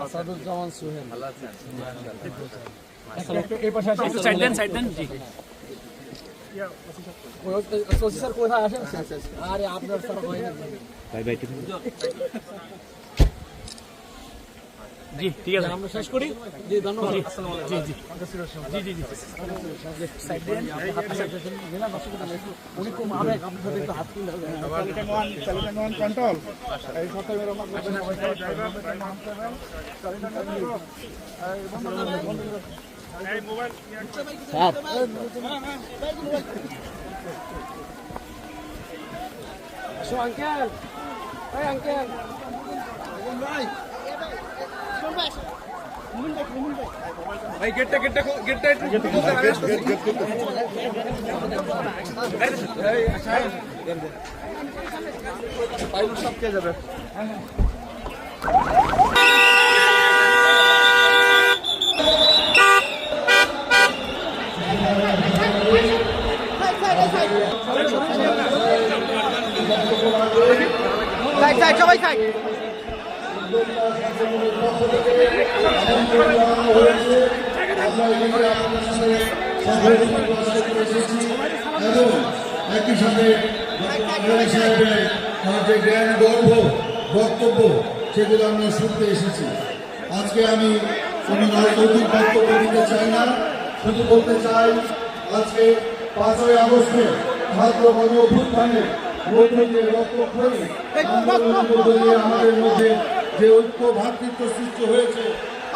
আসাদুজ্জামান সোহেল ভালো আছেন? এই পাশে আসেন, একটু সাইড দেন জি। ওসি স্যার কোথায় আসেন? আরে আপনার স্যার হয় না বাই বাই। জি ঠিক আছে, আমরা শেষ করি। জি ধন্যবাদ। আসসালামু আলাইকুম। জি জি জি সাইড দেন। উনি খুব আবেগ, আপনার সাথে একটু হাত তুলে কন্ট্রোল এই আঙ্কেল, এই আঙ্কেল ভাই গেটটা একটু সব কে যাবে? সবাই সাইড। একই সাথে আমাদের জ্ঞান গর্ব বক্তব্য সেগুলো আমরা শুনতে এসেছি। আজকে আমি কোনো রাজনৈতিক বক্তব্য দিতে চাই না, শুধু বলতে চাই আজকে 5ই আগস্টে ছাত্র গণ অভ্যুত্থানে আমাদের মধ্যে যে ঐক্য ভ্রাতৃত্ব সৃষ্টি হয়েছে,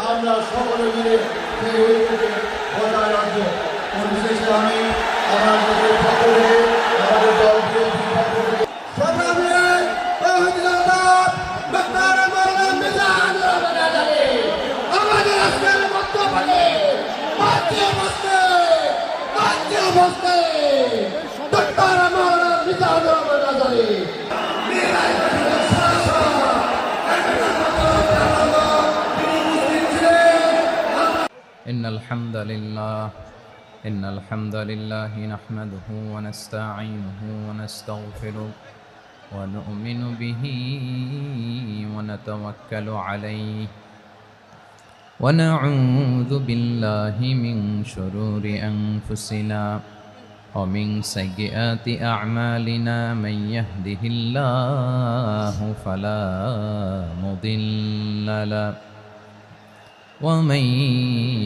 আমরা সকলে মিলে সেই ঐক্যকে বজায় রাখবো। পরিশেষে আমি আমার আমাদের দলকে আমাদের আজকের বক্তব্যে إن الحمد لله نحمده ونستعينه ونستغفره ونؤمن به ونتوكل عليه ونعوذ بالله من شرور أنفسنا ومن سيئات أعمالنا من يهده الله فلا مضل له ومن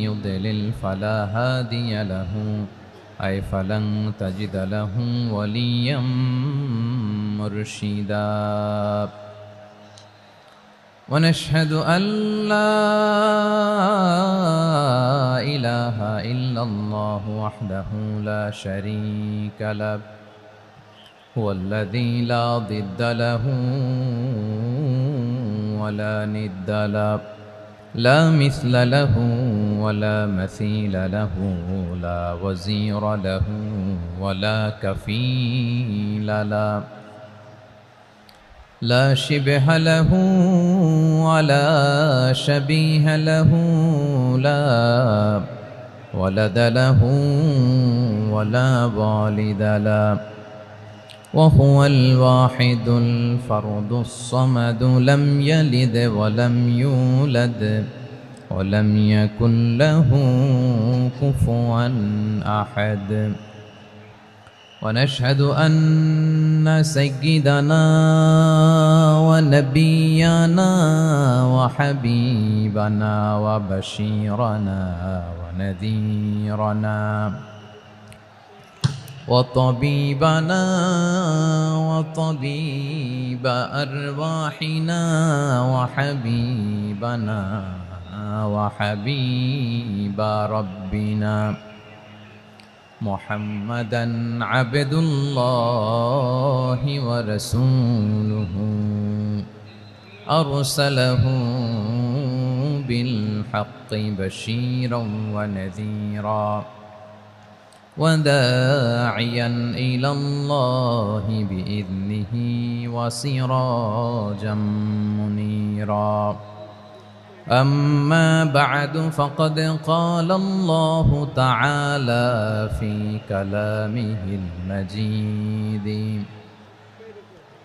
يضلل فلا هادي له أي فلن تجد له وليا مرشدا ونشهد أن لا إله إلا الله وحده لا شريك له هو الذي لا ضد له ولا ند له لا مثل له ولا مثيل له لا وزير له ولا كفيل له لا شبه له ولا شبيه له لا ولد له ولا والد له وهو الواحد الفرد الصمد لم يلد ولم يولد ولم يكن له كفوا أحد ونشهد أن سيدنا ونبينا وحبيبنا وبشيرنا ونذيرنا وطبيبنا وطبيب أرواحنا وحبيبنا وحبيب ربنا محمدا عبد الله ورسوله أرسله بالحق بشيرا ونذيرا وداعيا إلى الله بإذنه وسراجا منيرا أما بعد فقد قال الله تعالى في كلامه المجيد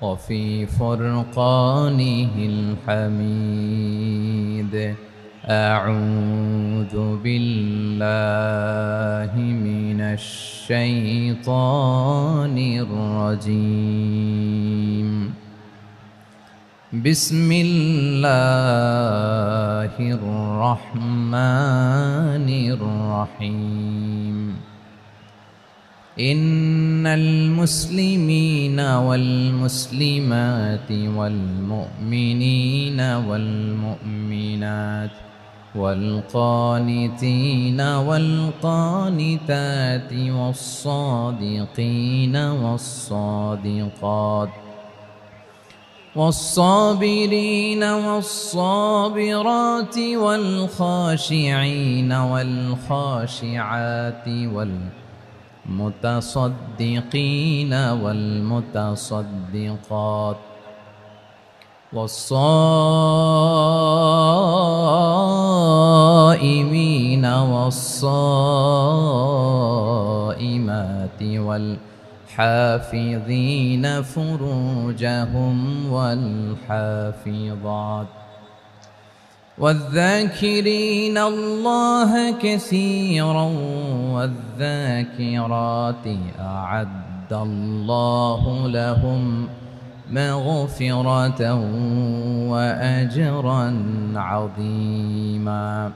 وفي فرقانه الحميد أعوذ بالله من الشيطان الرجيم بسم الله الرحمن الرحيم إن المسلمين والمسلمات والمؤمنين والمؤمنات والقانتين والقانتات والصادقين والصادقات والصابرين والصابرات والخاشعين والخاشعات والمتصدقين والمتصدقات والصائمين والصائمات والحافظين فروجهم والحافظات والذاكرين الله كثيرا والذاكرات أعد الله لهم مغفرة وأجرا عظيما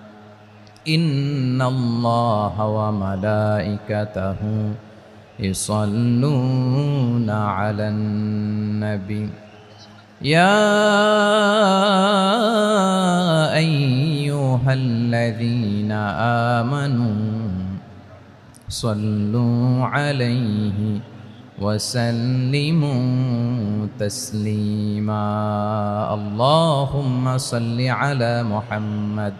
إن الله وملائكته يصلون على النبي يا أيها الذين آمنوا صلوا عليه وسلموا تسليما اللهم صل على محمد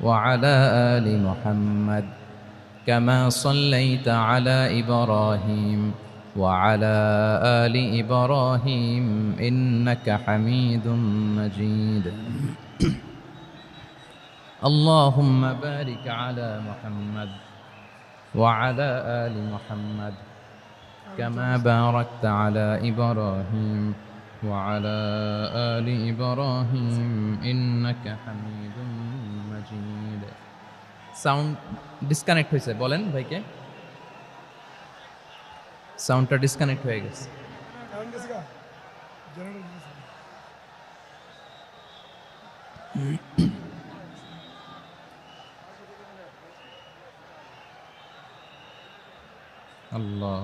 وعلى آل محمد كما صليت على إبراهيم وعلى آل إبراهيم إنك حميد مجيد اللهم بارك على محمد وعلى آل محمد كما باركت على إبراهيم وعلى آل إبراهيم إنك حميد مجيد সাউন্ড ডিসকানেক্ট হয়েছে বলেন ভাইকে সাউন্ডটা ডিসকানেক্ট হয়ে গেছে আল্লাহ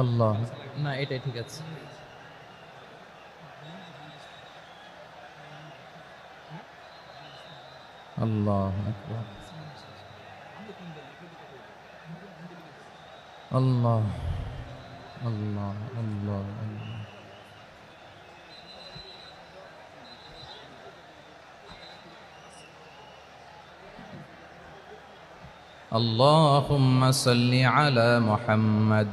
আল্লাহ না এটাই ঠিক আছে আল্লাহ আকবার আল্লাহ আল্লাহ আল্লাহ আল্লাহ اللهم صل على محمد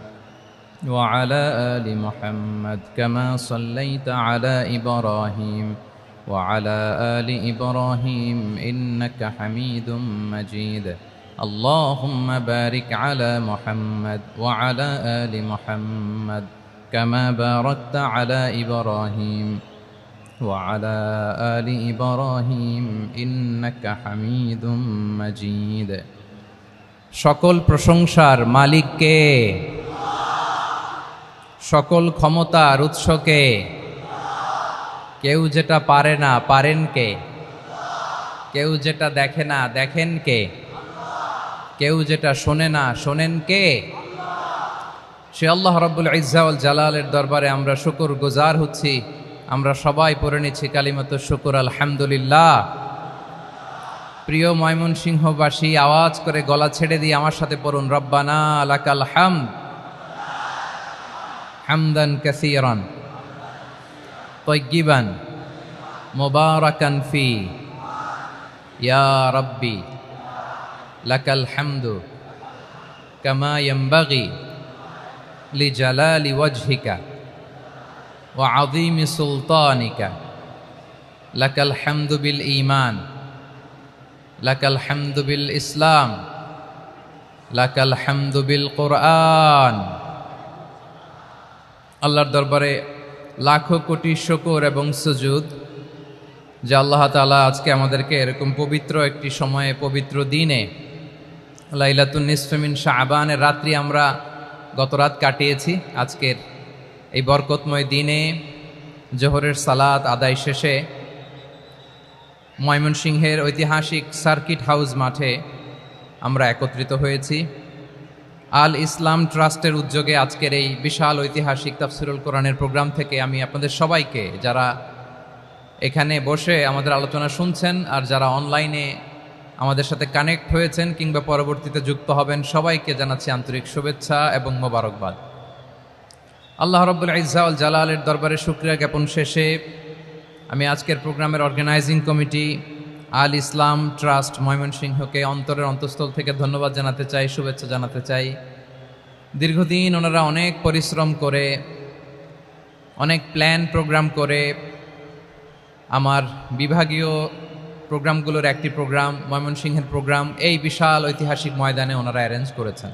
وعلى آل محمد كما صليت على إبراهيم وعلى آل إبراهيم إنك حميد مجيد اللهم بارك على محمد وعلى آل محمد كما باركت على إبراهيم وعلى آل إبراهيم إنك حميد مجيد সকল প্রশংসার মালিক কে সকল ক্ষমতার উৎস কে কেউ যেটা পারে না পারেন কে কেউ যেটা দেখে না দেখেন কে কেউ যেটা শোনে না শোনেন কে সে আল্লাহ রাব্বুল ইজ্জা ওয়াল জালালের দরবারে আমরা শুকর গুজার হচ্ছি আমরা সবাই পড়ে নিচ্ছি কালিমাতু শুকর আলহামদুলিল্লাহ প্রিয় ময়মনসিংহবাসী আওয়াজ করে গলা ছেড়ে দিয়ে আমার সাথে পড়ুন রব্বানা লাকাল হামদ হামদান কাসীরান তাইয়্যিবান মুবারাকান ফি ইয়া রাব্বি লাকাল হামদু কামা ইয়ানবাগি লিজালালি ওয়াজহিকা ওয়া আযীমি সুলতানিকা লাকাল হামদু বিল ঈমান লাকাল হামদু বিল ইসলাম লাকাল হামদু বিল কুরআন আল্লাহর দরবারে লাখো কোটি শুকর এবং সুজুদ যে আল্লাহ তাআলা আজকে আমাদেরকে এরকম পবিত্র একটি সময়ে পবিত্র দিনে লাইলাতুন নিসফে মিন শাবানের রাত্রি আমরা গত রাত কাটিয়েছি। আজকের এই বরকতময় দিনে জোহরের সালাত আদায় শেষে ময়মনসিংহের ঐতিহাসিক সার্কিট হাউস মাঠে আমরা একত্রিত হয়েছি। আল ইসলাম ট্রাস্টের উদ্যোগে আজকের এই বিশাল ঐতিহাসিক তাফসিরুল কোরআনের প্রোগ্রাম থেকে আমি আপনাদের সবাইকে, যারা এখানে বসে আমাদের আলোচনা শুনছেন আর যারা অনলাইনে আমাদের সাথে কানেক্ট হয়েছেন কিংবা পরবর্তীতে যুক্ত হবেন, সবাইকে জানাচ্ছি আন্তরিক শুভেচ্ছা এবং মোবারকবাদ। আল্লাহ রাব্বুল ইজ্জা ওয়াল জালালের দরবারে শুকরিয়া জ্ঞাপন শেষে আমি আজকের প্রোগ্রামের অর্গানাইজিং কমিটি আল ইসলাম ট্রাস্ট ময়মনসিংহকে অন্তরের অন্তঃস্থল থেকে ধন্যবাদ জানাতে চাই, শুভেচ্ছা জানাতে চাই। দীর্ঘদিন ওনারা অনেক পরিশ্রম করে, অনেক প্ল্যান প্রোগ্রাম করে আমার বিভাগীয় প্রোগ্রামগুলোর একটি প্রোগ্রাম, ময়মনসিংহের প্রোগ্রাম, এই বিশাল ঐতিহাসিক ময়দানে ওনারা অ্যারেঞ্জ করেছেন।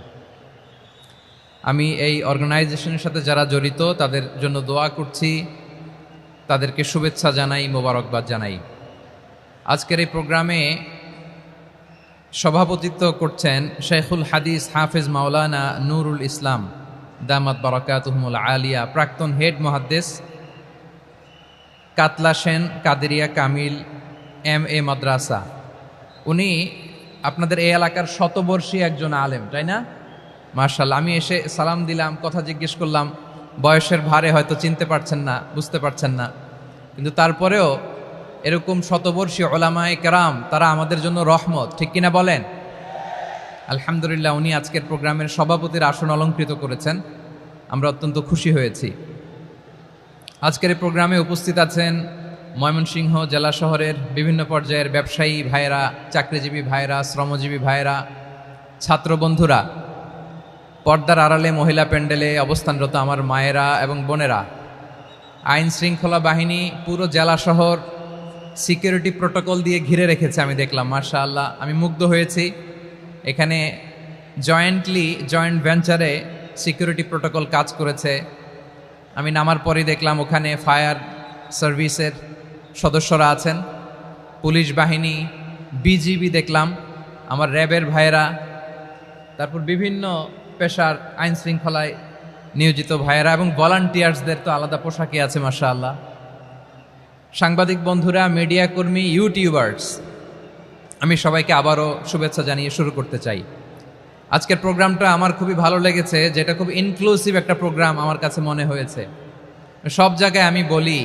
আমি এই অর্গানাইজেশনের সাথে যারা জড়িত তাদের জন্য দোয়া করছি, তাদেরকে শুভেচ্ছা জানাই, মোবারকবাদ জানাই। আজকের এই প্রোগ্রামে সভাপতিত্ব করছেন শেখুল হাদিস হাফেজ মাওলানা নুরুল ইসলাম দামাত বারাকাতুহুমুল আলিয়া, প্রাক্তন হেড মুহাদ্দিস কাতলা সেন কাদেরিয়া কামিল MA মাদ্রাসা। উনি আপনাদের এই এলাকার শতবর্ষী একজন আলেম, তাই না? মাশাআল্লাহ। আমি এসে সালাম দিলাম, কথা জিজ্ঞেস করলাম, বয়সের ভারে হয়তো চিনতে পারছেন না, বুঝতে পারছেন না, কিন্তু তারপরেও এরকম শতবর্ষী ওলামায়ে কেরাম তারা আমাদের জন্য রহমত, ঠিক কিনা বলেন? আলহামদুলিল্লাহ, উনি আজকের প্রোগ্রামের সভাপতির আসন অলঙ্কৃত করেছেন, আমরা অত্যন্ত খুশি হয়েছি। আজকের এই প্রোগ্রামে উপস্থিত আছেন ময়মনসিংহ জেলা শহরের বিভিন্ন পর্যায়ের ব্যবসায়ী ভাইয়েরা, চাকরিজীবী ভাইয়েরা, শ্রমজীবী ভাইয়েরা, ছাত্র বন্ধুরা, পর্দার আড়ালে মহিলা প্যান্ডেলে অবস্থানরত আমার মায়েরা এবং বোনেরা, আইন শৃঙ্খলা বাহিনী পুরো জেলা শহর সিকিউরিটি প্রোটোকল দিয়ে ঘিরে রেখেছে, আমি দেখলাম। মাশাআল্লাহ, আমি মুগ্ধ হয়েছি। এখানে জয়েন্ট ভেঞ্চারে সিকিউরিটি প্রোটোকল কাজ করেছে। আমি নামার পরেই দেখলাম ওখানে ফায়ার সার্ভিসের সদস্যরা আছেন, পুলিশ বাহিনী, বিজিবি দেখলাম, আমার র্যাবের ভাইয়েরা, তারপর বিভিন্ন পেশার আইন শৃঙ্খলায় নিয়োজিত ভাইয়েরা এবং ভলান্টিয়ার্সদের তো আলাদা পোশাকই আছে মাশাআল্লাহ। সাংবাদিক বন্ধুরা, মিডিয়া কর্মী, ইউটিউবার্স, আমি সবাইকে আবারও শুভেচ্ছা জানিয়ে শুরু করতে চাই। আজকের প্রোগ্রামটা আমার খুবই ভালো লেগেছে, যেটা খুব ইনক্লুসিভ একটা প্রোগ্রাম আমার কাছে মনে হয়েছে। সব জায়গায় আমি বলি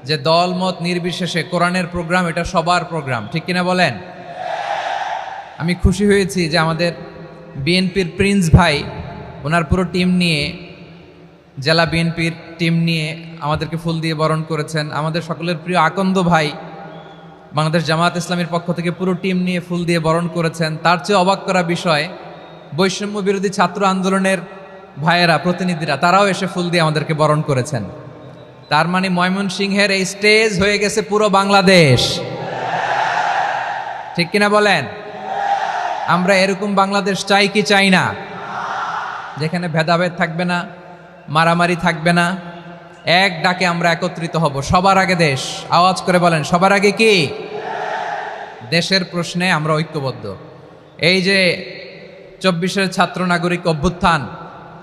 যে দল মত নির্বিশেষে কোরআনের প্রোগ্রাম এটা সবার প্রোগ্রাম, ঠিক কিনা বলেন? আমি খুশি হয়েছি যে আমাদের বিএনপির প্রিন্স ভাই ওনার পুরো টিম নিয়ে, জেলা বিএনপির টিম নিয়ে আমাদেরকে ফুল দিয়ে বরণ করেছেন। আমাদের সকলের প্রিয় আকন্দ ভাই বাংলাদেশ জামায়াত ইসলামীর পক্ষ থেকে পুরো টিম নিয়ে ফুল দিয়ে বরণ করেছেন। তার চেয়ে অবাক করা বিষয়, বৈষম্য বিরোধী ছাত্র আন্দোলনের ভাইয়েরা, প্রতিনিধিরা, তারাও এসে ফুল দিয়ে আমাদেরকে বরণ করেছেন। তার মানে ময়মনসিংহের এই স্টেজ হয়ে গেছে পুরো বাংলাদেশ, ঠিক কিনা বলেন? আমরা এরকম বাংলাদেশ চাই কি চাই না? যেখানে ভেদাভেদ থাকবে না, মারামারি থাকবে না, এক ডাকে আমরা একত্রিত হব। সবার আগে দেশ, আওয়াজ করে বলেন, সবার আগে কি? দেশের প্রশ্নে আমরা ঐক্যবদ্ধ। এই যে 24-এর ছাত্র নাগরিক অভ্যুত্থান,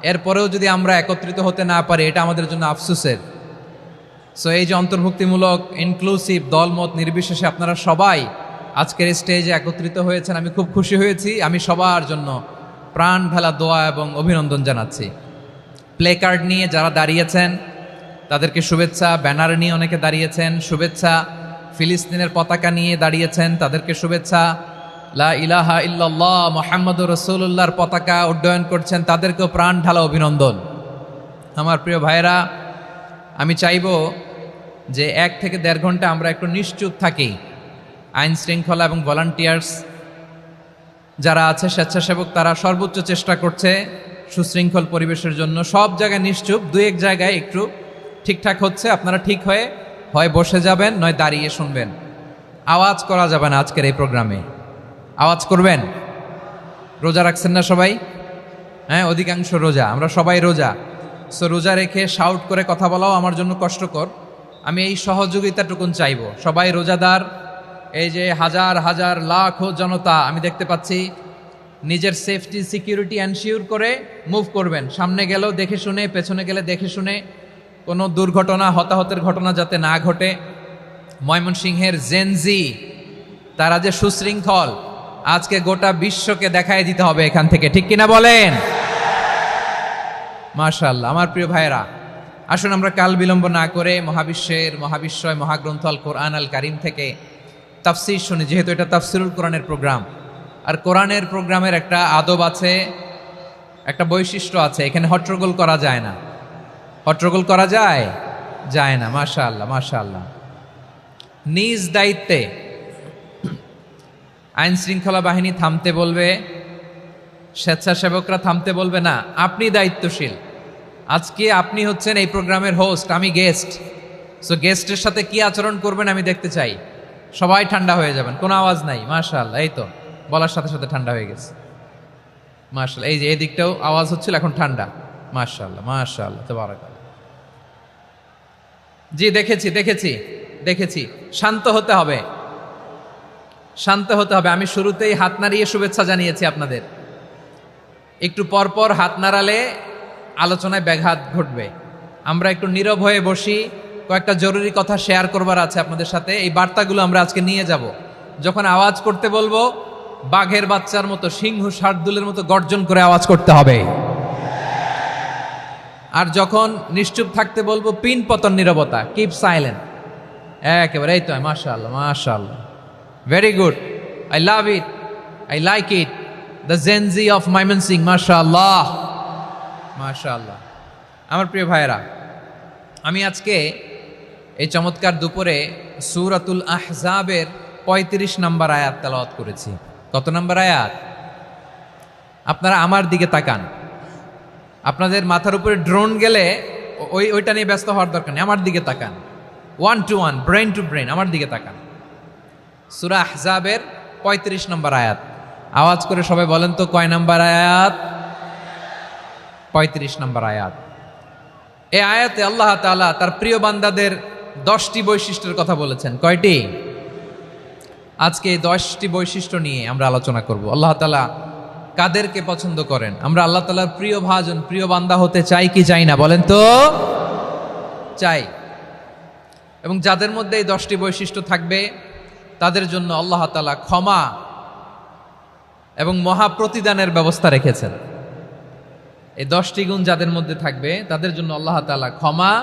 এরপরেও যদি আমরা একত্রিত হতে না পারি, এটা আমাদের জন্য আফসোসের। সো এই যে অন্তর্ভুক্তিমূলক ইনক্লুসিভ দলমত নির্বিশেষে আপনারা সবাই আজকের স্টেজে একত্রিত হয়েছেন, আমি খুব খুশি হয়েছি। আমি সবার জন্য প্রাণ ঢালা দোয়া এবং অভিনন্দন জানাচ্ছি। প্লে কার্ড নিয়ে যারা দাঁড়িয়েছেন তাদেরকে শুভেচ্ছা, ব্যানার নিয়ে অনেকে দাঁড়িয়েছেন শুভেচ্ছা, ফিলিস্তিনের পতাকা নিয়ে দাঁড়িয়েছেন তাদেরকে শুভেচ্ছা, লা ইলাহা ইল্লাল্লাহ মুহাম্মাদুর রাসূলুল্লাহর পতাকা উড্ডয়ন করছেন তাদেরকেও প্রাণ ঢালা অভিনন্দন। আমার প্রিয় ভাইয়েরা, আমি চাইব যে 1 থেকে 1.5 ঘন্টা আমরা একটু নিশ্চুপ থাকি। আইন শৃঙ্খলা এবং ভলান্টিয়ার্স যারা আছে, স্বেচ্ছাসেবক, তারা সর্বোচ্চ চেষ্টা করছে সুশৃঙ্খল পরিবেশের জন্য। সব জায়গায় নিশ্চুপ, 2-1 জায়গায় একটু ঠিকঠাক হচ্ছে। আপনারা ঠিক হয়ে হয় বসে যাবেন, নয় দাঁড়িয়ে শুনবেন। আওয়াজ করা যাবে না আজকের এই প্রোগ্রামে। আওয়াজ করবেন? রোজা রাখছেন না সবাই? হ্যাঁ, অধিকাংশ রোজা, আমরা সবাই রোজা। সো রোজা রেখে শাউট করে কথা বলাও আমার জন্য কষ্টকর। আমি এই সহযোগিতাটুকুন চাইবো। সবাই রোজাদার, এই যে হাজার হাজার লাখো জনতা আমি দেখতে পাচ্ছি, নিজের সেফটি সিকিউরিটি এনশিওর করে মুভ করবেন। সামনে গেলেও দেখে শুনে, পেছনে গেলে দেখে শুনে, কোনো দুর্ঘটনা হতাহতের ঘটনা যাতে না ঘটে। ময়মনসিংহের জেনজি তারা যে সুশৃঙ্খল, আজকে গোটা বিশ্বকে দেখাই দিতে হবে এখান থেকে, ঠিক কিনা বলেন? মাশাআল্লাহ। আমার প্রিয় ভাইয়েরা, আসুন আমরা কাল বিলম্ব না করে মহাবিশ্বের মহাবিশ্বয় মহাগ্রন্থ আল কোরআন আল কারিম থেকে তাফসীর শুনি, যেহেতু এটা তাফসীরুল কোরআনের প্রোগ্রাম। আর কোরআনের প্রোগ্রামের একটা আদব আছে, একটা বৈশিষ্ট্য আছে, এখানে হট্টগোল করা যায় না। হট্টগোল করা যায় না। মাশাআল্লাহ মাশাআল্লাহ। নিজ দায়িত্বে আইন শৃঙ্খলা বাহিনী থামতে বলবে, স্বেচ্ছাসেবকরা থামতে বলবে না। আপনি দায়িত্বশীল। আজকে আপনি হচ্ছেন এই প্রোগ্রামের হোস্ট, আমি গেস্ট। সো গেস্টের সাথে কি আচরণ করবেন আমি দেখতে চাই। সবাই ঠান্ডা হয়ে যাবেন, কোনো আওয়াজ নাই। মাশাআল্লাহ, এই তো বলার সাথে সাথে ঠান্ডা হয়ে গেছে। মাশাআল্লাহ, এই যে এই দিকটাও আওয়াজ হচ্ছিল, এখন ঠান্ডা। মাশাআল্লাহ মাশাআল্লাহ, তাবারাকাল্লাহ। জি দেখেছি। শান্ত হতে হবে, শান্ত হতে হবে। আমি শুরুতেই হাত নাড়িয়ে শুভেচ্ছা জানিয়েছি আপনাদের। একটু পরপর হাত নাড়ালে আলোচনায় ব্যাঘাত ঘটবে। আমরা একটু নীরব হয়ে বসি, কয়েকটা জরুরি কথা শেয়ার করবার আছে আপনাদের সাথে। এই বার্তাগুলো আমরা আজকে নিয়ে যাব। যখন আওয়াজ করতে বলবো, বাঘের বাচ্চার মতো, সিংহ শার্দুলের মতো গর্জন করে আওয়াজ করতে হবে। আর যখন নিশ্চুপ থাকতে বলবো, পিন পতন নীরবতা, কিপ সাইলেন্ট। একেবারে এই তো। মাশাআল্লাহ মাশাআল্লাহ, very good, I love it, I like it, the Gen Z of Mymensingh. মাশাআল্লাহ মাশাআল্লাহ। আমার প্রিয় ভাইয়েরা, আমি আজকে এই চমৎকার দুপুরে সূরাতুল আহজাবের 35 নম্বর আয়াত তেলাওয়াত করেছি। কত নম্বর আয়াত? আপনারা আমার দিকে তাকান। আপনাদের মাথার উপরে ড্রোন গেলে ওইটা নিয়ে ব্যস্ত হওয়ার দরকার নেই, আমার দিকে তাকান। 1 to 1, ব্রেন টু ব্রেন, আমার দিকে তাকান। সূরা আহজাবের 35 নম্বর আয়াত। আওয়াজ করে সবাই বলেন তো, কয় নম্বর আয়াত? 35 নম্বর আয়াত। এই আয়াতে আল্লাহ তাআলা তার প্রিয় বান্দাদের 10টি বৈশিষ্ট্যের কথা বলেছেন। কয়টি? আজকে এই 10টি বৈশিষ্ট্য নিয়ে আমরা আলোচনা করব। আল্লাহ তাআলা কাদেরকে পছন্দ করেন? আমরা আল্লাহ তাআলার প্রিয় ভাজন, প্রিয় বান্দা হতে চাই কি চাই না? বলেন তো। চাই। এবং যাদের মধ্যে এই 10টি বৈশিষ্ট্য থাকবে, তাদের জন্য আল্লাহ তাআলা ক্ষমা এবং মহা প্রতিদানের ব্যবস্থা রেখেছেন। এই 10টি গুণ যাদের মধ্যে থাকবে, তাদের জন্য আল্লাহ তাআলা ক্ষমা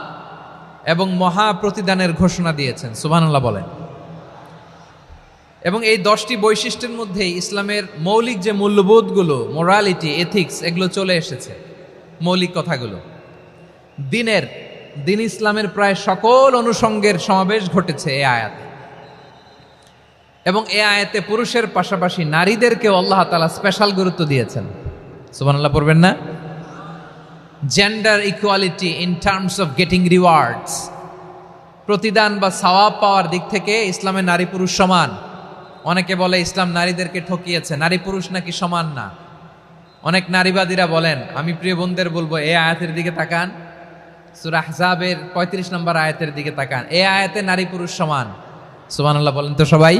এবং মহা প্রতিদানের ঘোষণা দিয়েছেন। সুবহানাল্লাহ বলেন। এবং এই 10টি বৈশিষ্ট্যের মধ্যে ইসলামের মৌলিক যে মূল্যবোধগুলো, মোরালিটি, এথিক্স, এগুলো চলে এসেছে। মৌলিক কথাগুলো দিন ইসলামের প্রায় সকল অনুষঙ্গের সমাবেশ ঘটেছে এই আয়াতে। এবং এই আয়াতে পুরুষের পাশাপাশি নারীদেরকেও আল্লাহ তাআলা স্পেশাল গুরুত্ব দিয়েছেন। সুবহানাল্লাহ পড়বেন না? Gender equality in terms of getting rewards, প্রতিদান বা সওয়াব পাওয়ার দিক থেকে ইসলামে নারী পুরুষ সমান। অনেকে বলে ইসলাম নারীদেরকে ঠকিয়েছে, নারী পুরুষ নাকি সমান না। অনেক নারীবাদীরা বলেন, আমি প্রিয় বোনদের বলবো, এই আয়াতের দিকে তাকান, সূরা আহজাবের 35 নম্বর আয়াতের দিকে তাকান। এই আয়াতে নারী পুরুষ সমান। সুবহানাল্লাহ বলেন তো সবাই।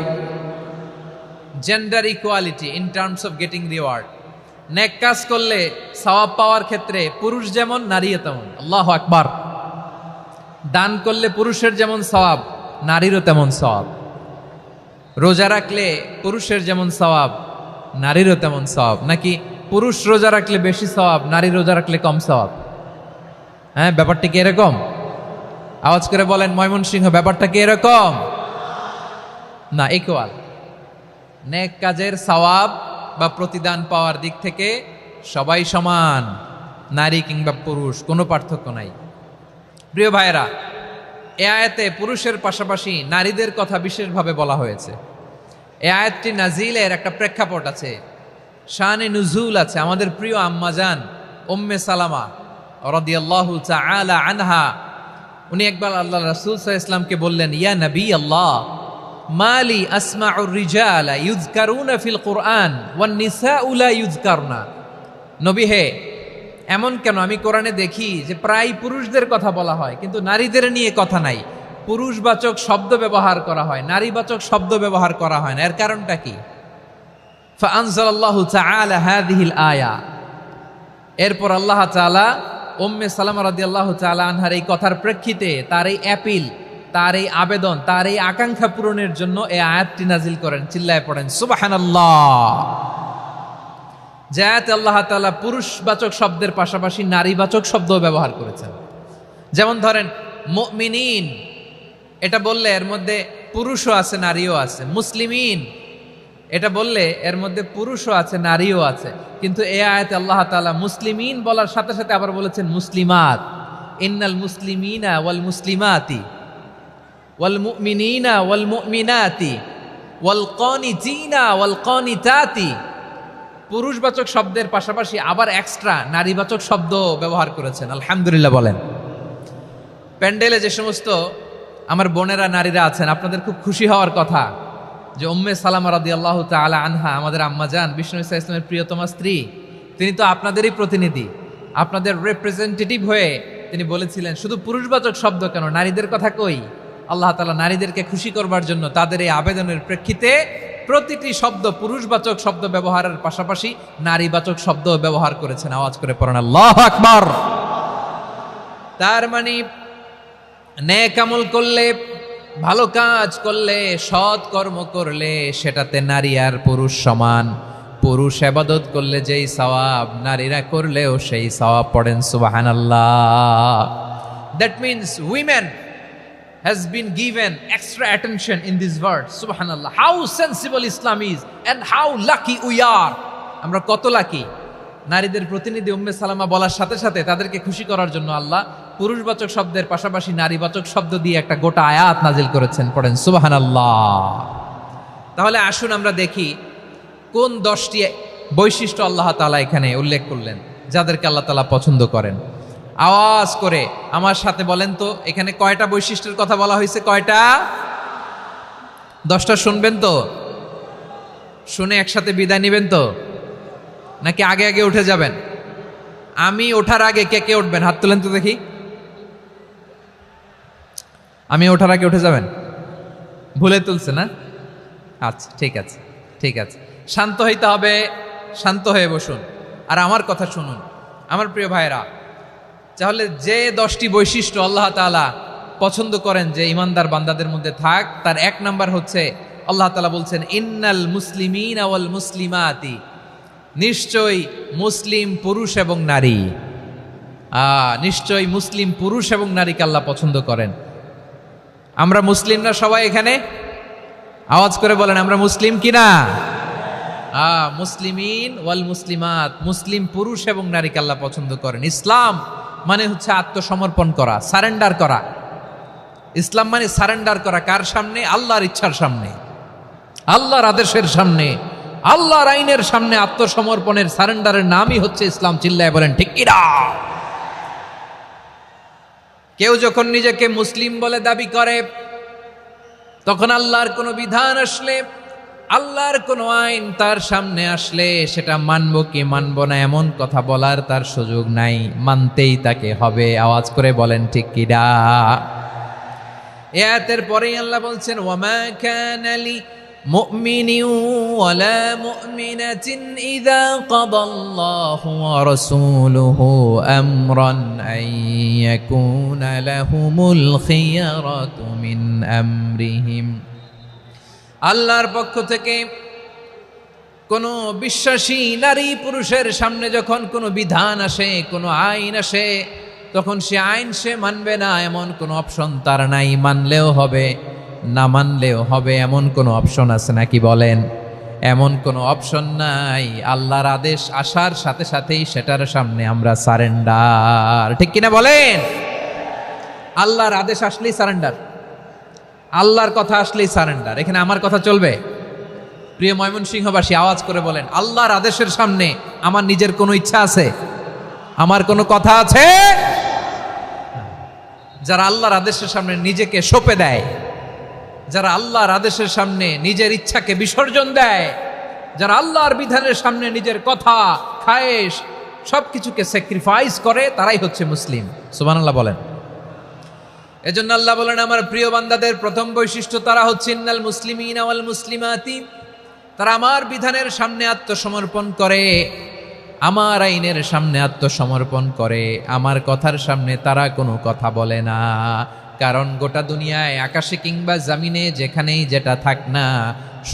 Gender equality in terms of getting reward, নেক কাজ করলে সওয়াব পাওয়ার ক্ষেত্রে পুরুষ যেমন, নারীও তেমন। আল্লাহু আকবার। দান করলে পুরুষের যেমন সওয়াব, নারীরও তেমন সওয়াব। রোজা রাখলে পুরুষের যেমন সওয়াব, নারীরও তেমন সওয়াব। নাকি পুরুষ রোজা রাখলে বেশি সওয়াব, নারী রোজা রাখলে কম সওয়াব? হ্যাঁ, ব্যাপারটা কি এরকম? আওয়াজ করে বলেন ময়মনসিংহ, ব্যাপারটা কি এরকম? না, ইকুয়াল। নেক কাজের সওয়াব বা প্রতিদান পাওয়ার দিক থেকে সবাই সমান, নারী কিংবা পুরুষ, কোনো পার্থক্য নাই। প্রিয় ভাইয়েরা, এ আয়াতে পুরুষের পাশাপাশি নারীদের কথা বিশেষভাবে বলা হয়েছে। এ আয়াতটি নাজিলের একটা প্রেক্ষাপট আছে, শানে নুজুল আছে। আমাদের প্রিয় আম্মাজান উম্মে সালামা রাদিয়াল্লাহু তাআলা আনহা, উনি একবার আল্লাহ রাসূল সাল্লাল্লাহু আলাইহি ওয়াসাল্লামকে বললেন, ইয়া নবী আল্লাহ, মালি আসমাউর রিজালা ইউযকারুনা ফিল কুরআন ওয়ান নিসাউ লা ইউযকারনা। নবী হে, এমন কেন? আমি কোরআনে দেখি যে প্রায় পুরুষদের কথা বলা হয়, কিন্তু নারীদের নিয়ে কথা নাই। পুরুষবাচক শব্দ ব্যবহার করা হয়, নারীবাচক শব্দ ব্যবহার করা হয় না। এর কারণটা কি? ফাআনজালাল্লাহু তাআলা হাযিহিল আয়া। এরপর আল্লাহ তাআলা উম্মে সালামা রাদিয়াল্লাহু তাআলা আনহার এই কথার প্রেক্ষিতে, তার এই অ্যাপিল, তার এই আবেদন, তার এই আকাঙ্ক্ষা পূরণের জন্য এই আয়াতটি নাজিল করেন। চিল্লায় পড়েন সুবহানাল্লাহ। যে আয়াতে আল্লাহ তাআলা পুরুষবাচক শব্দের পাশাপাশি নারীবাচক শব্দ ব্যবহার করেছেন। যেমন ধরেন মুমিনিন, এটা বললে এর মধ্যে পুরুষও আছে নারীও আছে। মুসলিমিন, এটা বললে এর মধ্যে পুরুষও আছে নারীও আছে। কিন্তু এই আয়াতে আল্লাহ তাআলা মুসলিমিন বলার সাথে সাথে আবার বলেছেন মুসলিমাত। ইন্নাল মুসলিমিনা ওয়াল মুসলিমাতি ওয়াল মুমিনিনা ওয়াল মুমিনাতি ওয়াল কানিতিনা ওয়াল কানিতাতি। পুরুষবাচক শব্দের পাশাপাশি আবার এক্সট্রা নারীবাচক শব্দ ব্যবহার করেছেন। আলহামদুলিল্লাহ বলেন। প্যান্ডেলে যে সমস্ত আমার বোনেরা নারীরা আছেন, আপনাদের খুব খুশি হওয়ার কথা যে উম্মে সালামা রাদিয়াল্লাহু তাআলা আনহা, আমাদের আম্মাজান বিষ্ণু ইসা ইসলামের প্রিয়তমা স্ত্রী, তিনি তো আপনাদেরই প্রতিনিধি, আপনাদের রিপ্রেজেন্টেটিভ হয়ে তিনি বলেছিলেন শুধু পুরুষবাচক শব্দ কেন, নারীদের কথা কই। আল্লাহ তাআলা নারীদেরকে খুশি করবার জন্য তাদের এই আবেদনের প্রেক্ষিতে প্রতিটি শব্দ পুরুষবাচক শব্দ ব্যবহারের পাশাপাশি নারীবাচক শব্দ ব্যবহার করেছেন। আওয়াজ করে পড়েন আল্লাহু আকবার। তার মানে নেক আমল করলে, ভালো কাজ করলে, সৎ কর্ম করলে সেটাতে নারী আর পুরুষ সমান। পুরুষ ইবাদত করলে যেই সওয়াব, নারীরা করলেও সেই সওয়াব। পড়েন সুবহানাল্লাহ। That means women has been given extra attention in this verse. Subhanallah. How sensible Islam is and how lucky we are. আমরা কত লাকি। নারীদের প্রতিনিধি উম্মে সালামা বলার সাথে সাথে তাদেরকে খুশি করার জন্য আল্লাহ পুরুষবাচক শব্দের পাশাপাশি নারীবাচক শব্দ দিয়ে একটা গোটা আয়াত নাজিল করেছেন। পড়েন সুবহানাল্লাহ। তাহলে আসুন আমরা দেখি কোন 10টি বৈশিষ্ট্য আল্লাহ তাআলা এখানে উল্লেখ করলেন যাদেরকে আল্লাহ তাআলা পছন্দ করেন। আওয়াজ করে আমার সাথে বলেন তো, এখানে কয়টা বৈশিষ্ট্যের কথা বলা হয়েছে? কয়টা? 10টা শুনবেন তো? শুনে একসাথে বিদায় নেবেন তো, নাকি আগে আগে উঠে যাবেন? আমি ওঠার আগে কে কে উঠবেন? হাত তুলেন তো দেখি। আমি ওঠার আগে উঠে যাবেন? ভুলে তুলছে না? আচ্ছা, ঠিক আছে, ঠিক আছে। শান্ত হইতে হবে, শান্ত হয়ে বসুন আর আমার কথা শুনুন আমার প্রিয় ভাইরা। তাহলে যে 10টি বৈশিষ্ট্য আল্লাহ তাআলা পছন্দ করেন যে ইমানদার বান্দাদের মধ্যে থাক, তার 1 নাম্বার হচ্ছে আল্লাহ তাআলা বলছেন ইন্নাল মুসলিমিনা ওয়াল মুসলিমাতি। নিশ্চয়ই মুসলিম পুরুষ এবং নারী, নিশ্চয়ই মুসলিম পুরুষ এবং নারীকে আল্লাহ পছন্দ করেন। আমরা মুসলিমরা সবাই এখানে? আওয়াজ করে বলেন আমরা মুসলিম কিনা? মুসলিমিন ওয়াল মুসলিমাত, মুসলিম পুরুষ এবং নারীকে আল্লাহ পছন্দ করেন। ইসলাম মানে হচ্ছে আত্মসমর্পণ করা, সারেন্ডার করা। ইসলাম মানে সারেন্ডার করা কার সামনে? আল্লাহর ইচ্ছার সামনে, আল্লাহর আদেশের সামনে, আল্লাহর আইনের সামনে আত্মসমর্পণের সারেন্ডারের নামই হচ্ছে ইসলাম। চিল্লায় বলেন ঠিক কিনা? কেউ যখন নিজেকে মুসলিম বলে দাবি করে, তখন আল্লাহর কোনো বিধান আসলে, আল্লাহর কোনো আইন তার সামনে আসলে সেটা মানবো কি মানবো না এমন কথা বলার তার সুযোগ নাই, মানতেই তাকে হবে। আওয়াজ করে বলেন ঠিক কিনা? এই আয়াতের পরেই আল্লাহ বলছেন ওয়ামা কানা লি মুমিনিন ওয়ালা মুমিনাতিন ইযা কাদাল্লাহু ওয়া রাসূলুহু আমরান আন ইয়াকুনা লাহুমুল খিয়ারাতু মিন আমরিহিম। আল্লাহর পক্ষ থেকে কোনো বিশ্বাসী নারী পুরুষের সামনে যখন কোনো বিধান আসে, কোনো আইন আসে, তখন সে আইন সে মানবে না এমন কোনো অপশন তার নাই। মানলেও হবে, না মানলেও হবে এমন কোনো অপশন আছে নাকি বলেন? এমন কোনো অপশন নাই। আল্লাহর আদেশ আসার সাথে সাথেই সেটার সামনে আমরা সারেন্ডার। ঠিক কিনা বলেন? আল্লাহর আদেশ আসলেই সারেন্ডার, আল্লাহর কথা আসলেই সারেন্ডার। এখানে আমার কথা চলবে? প্রিয় ময়মনসিংহবাসী আওয়াজ করে বলেন আল্লাহর আদেশের সামনে আমার নিজের কোনো ইচ্ছা আছে? আমার কোনো কথা আছে? যারা আল্লাহর আদেশের সামনে নিজেকে সঁপে দেয়, যারা আল্লাহর আদেশের সামনে নিজের ইচ্ছাকে বিসর্জন দেয়, যারা আল্লাহর বিধানের সামনে নিজের কথা, খায়েশ, সবকিছুকে স্যাক্রিফাইস করে, তারাই হচ্ছে মুসলিম। সুবহানাল্লাহ বলেন। এজন্য আল্লাহ বলেন, আমার প্রিয় বান্দাদের প্রথম বৈশিষ্ট্য তারা হচ্ছে ইন্নাল মুসলিমিনা ওয়াল মুসলিমাতি, তারা আমার বিধানের সামনে আত্মসমর্পণ করে, আমার আইনের সামনে আত্মসমর্পণ করে, আমার কথার সামনে তারা কোনো কথা বলে না। কারণ গোটা দুনিয়ায় আকাশে কিংবা জামিনে যেখানেই যেটা থাক না,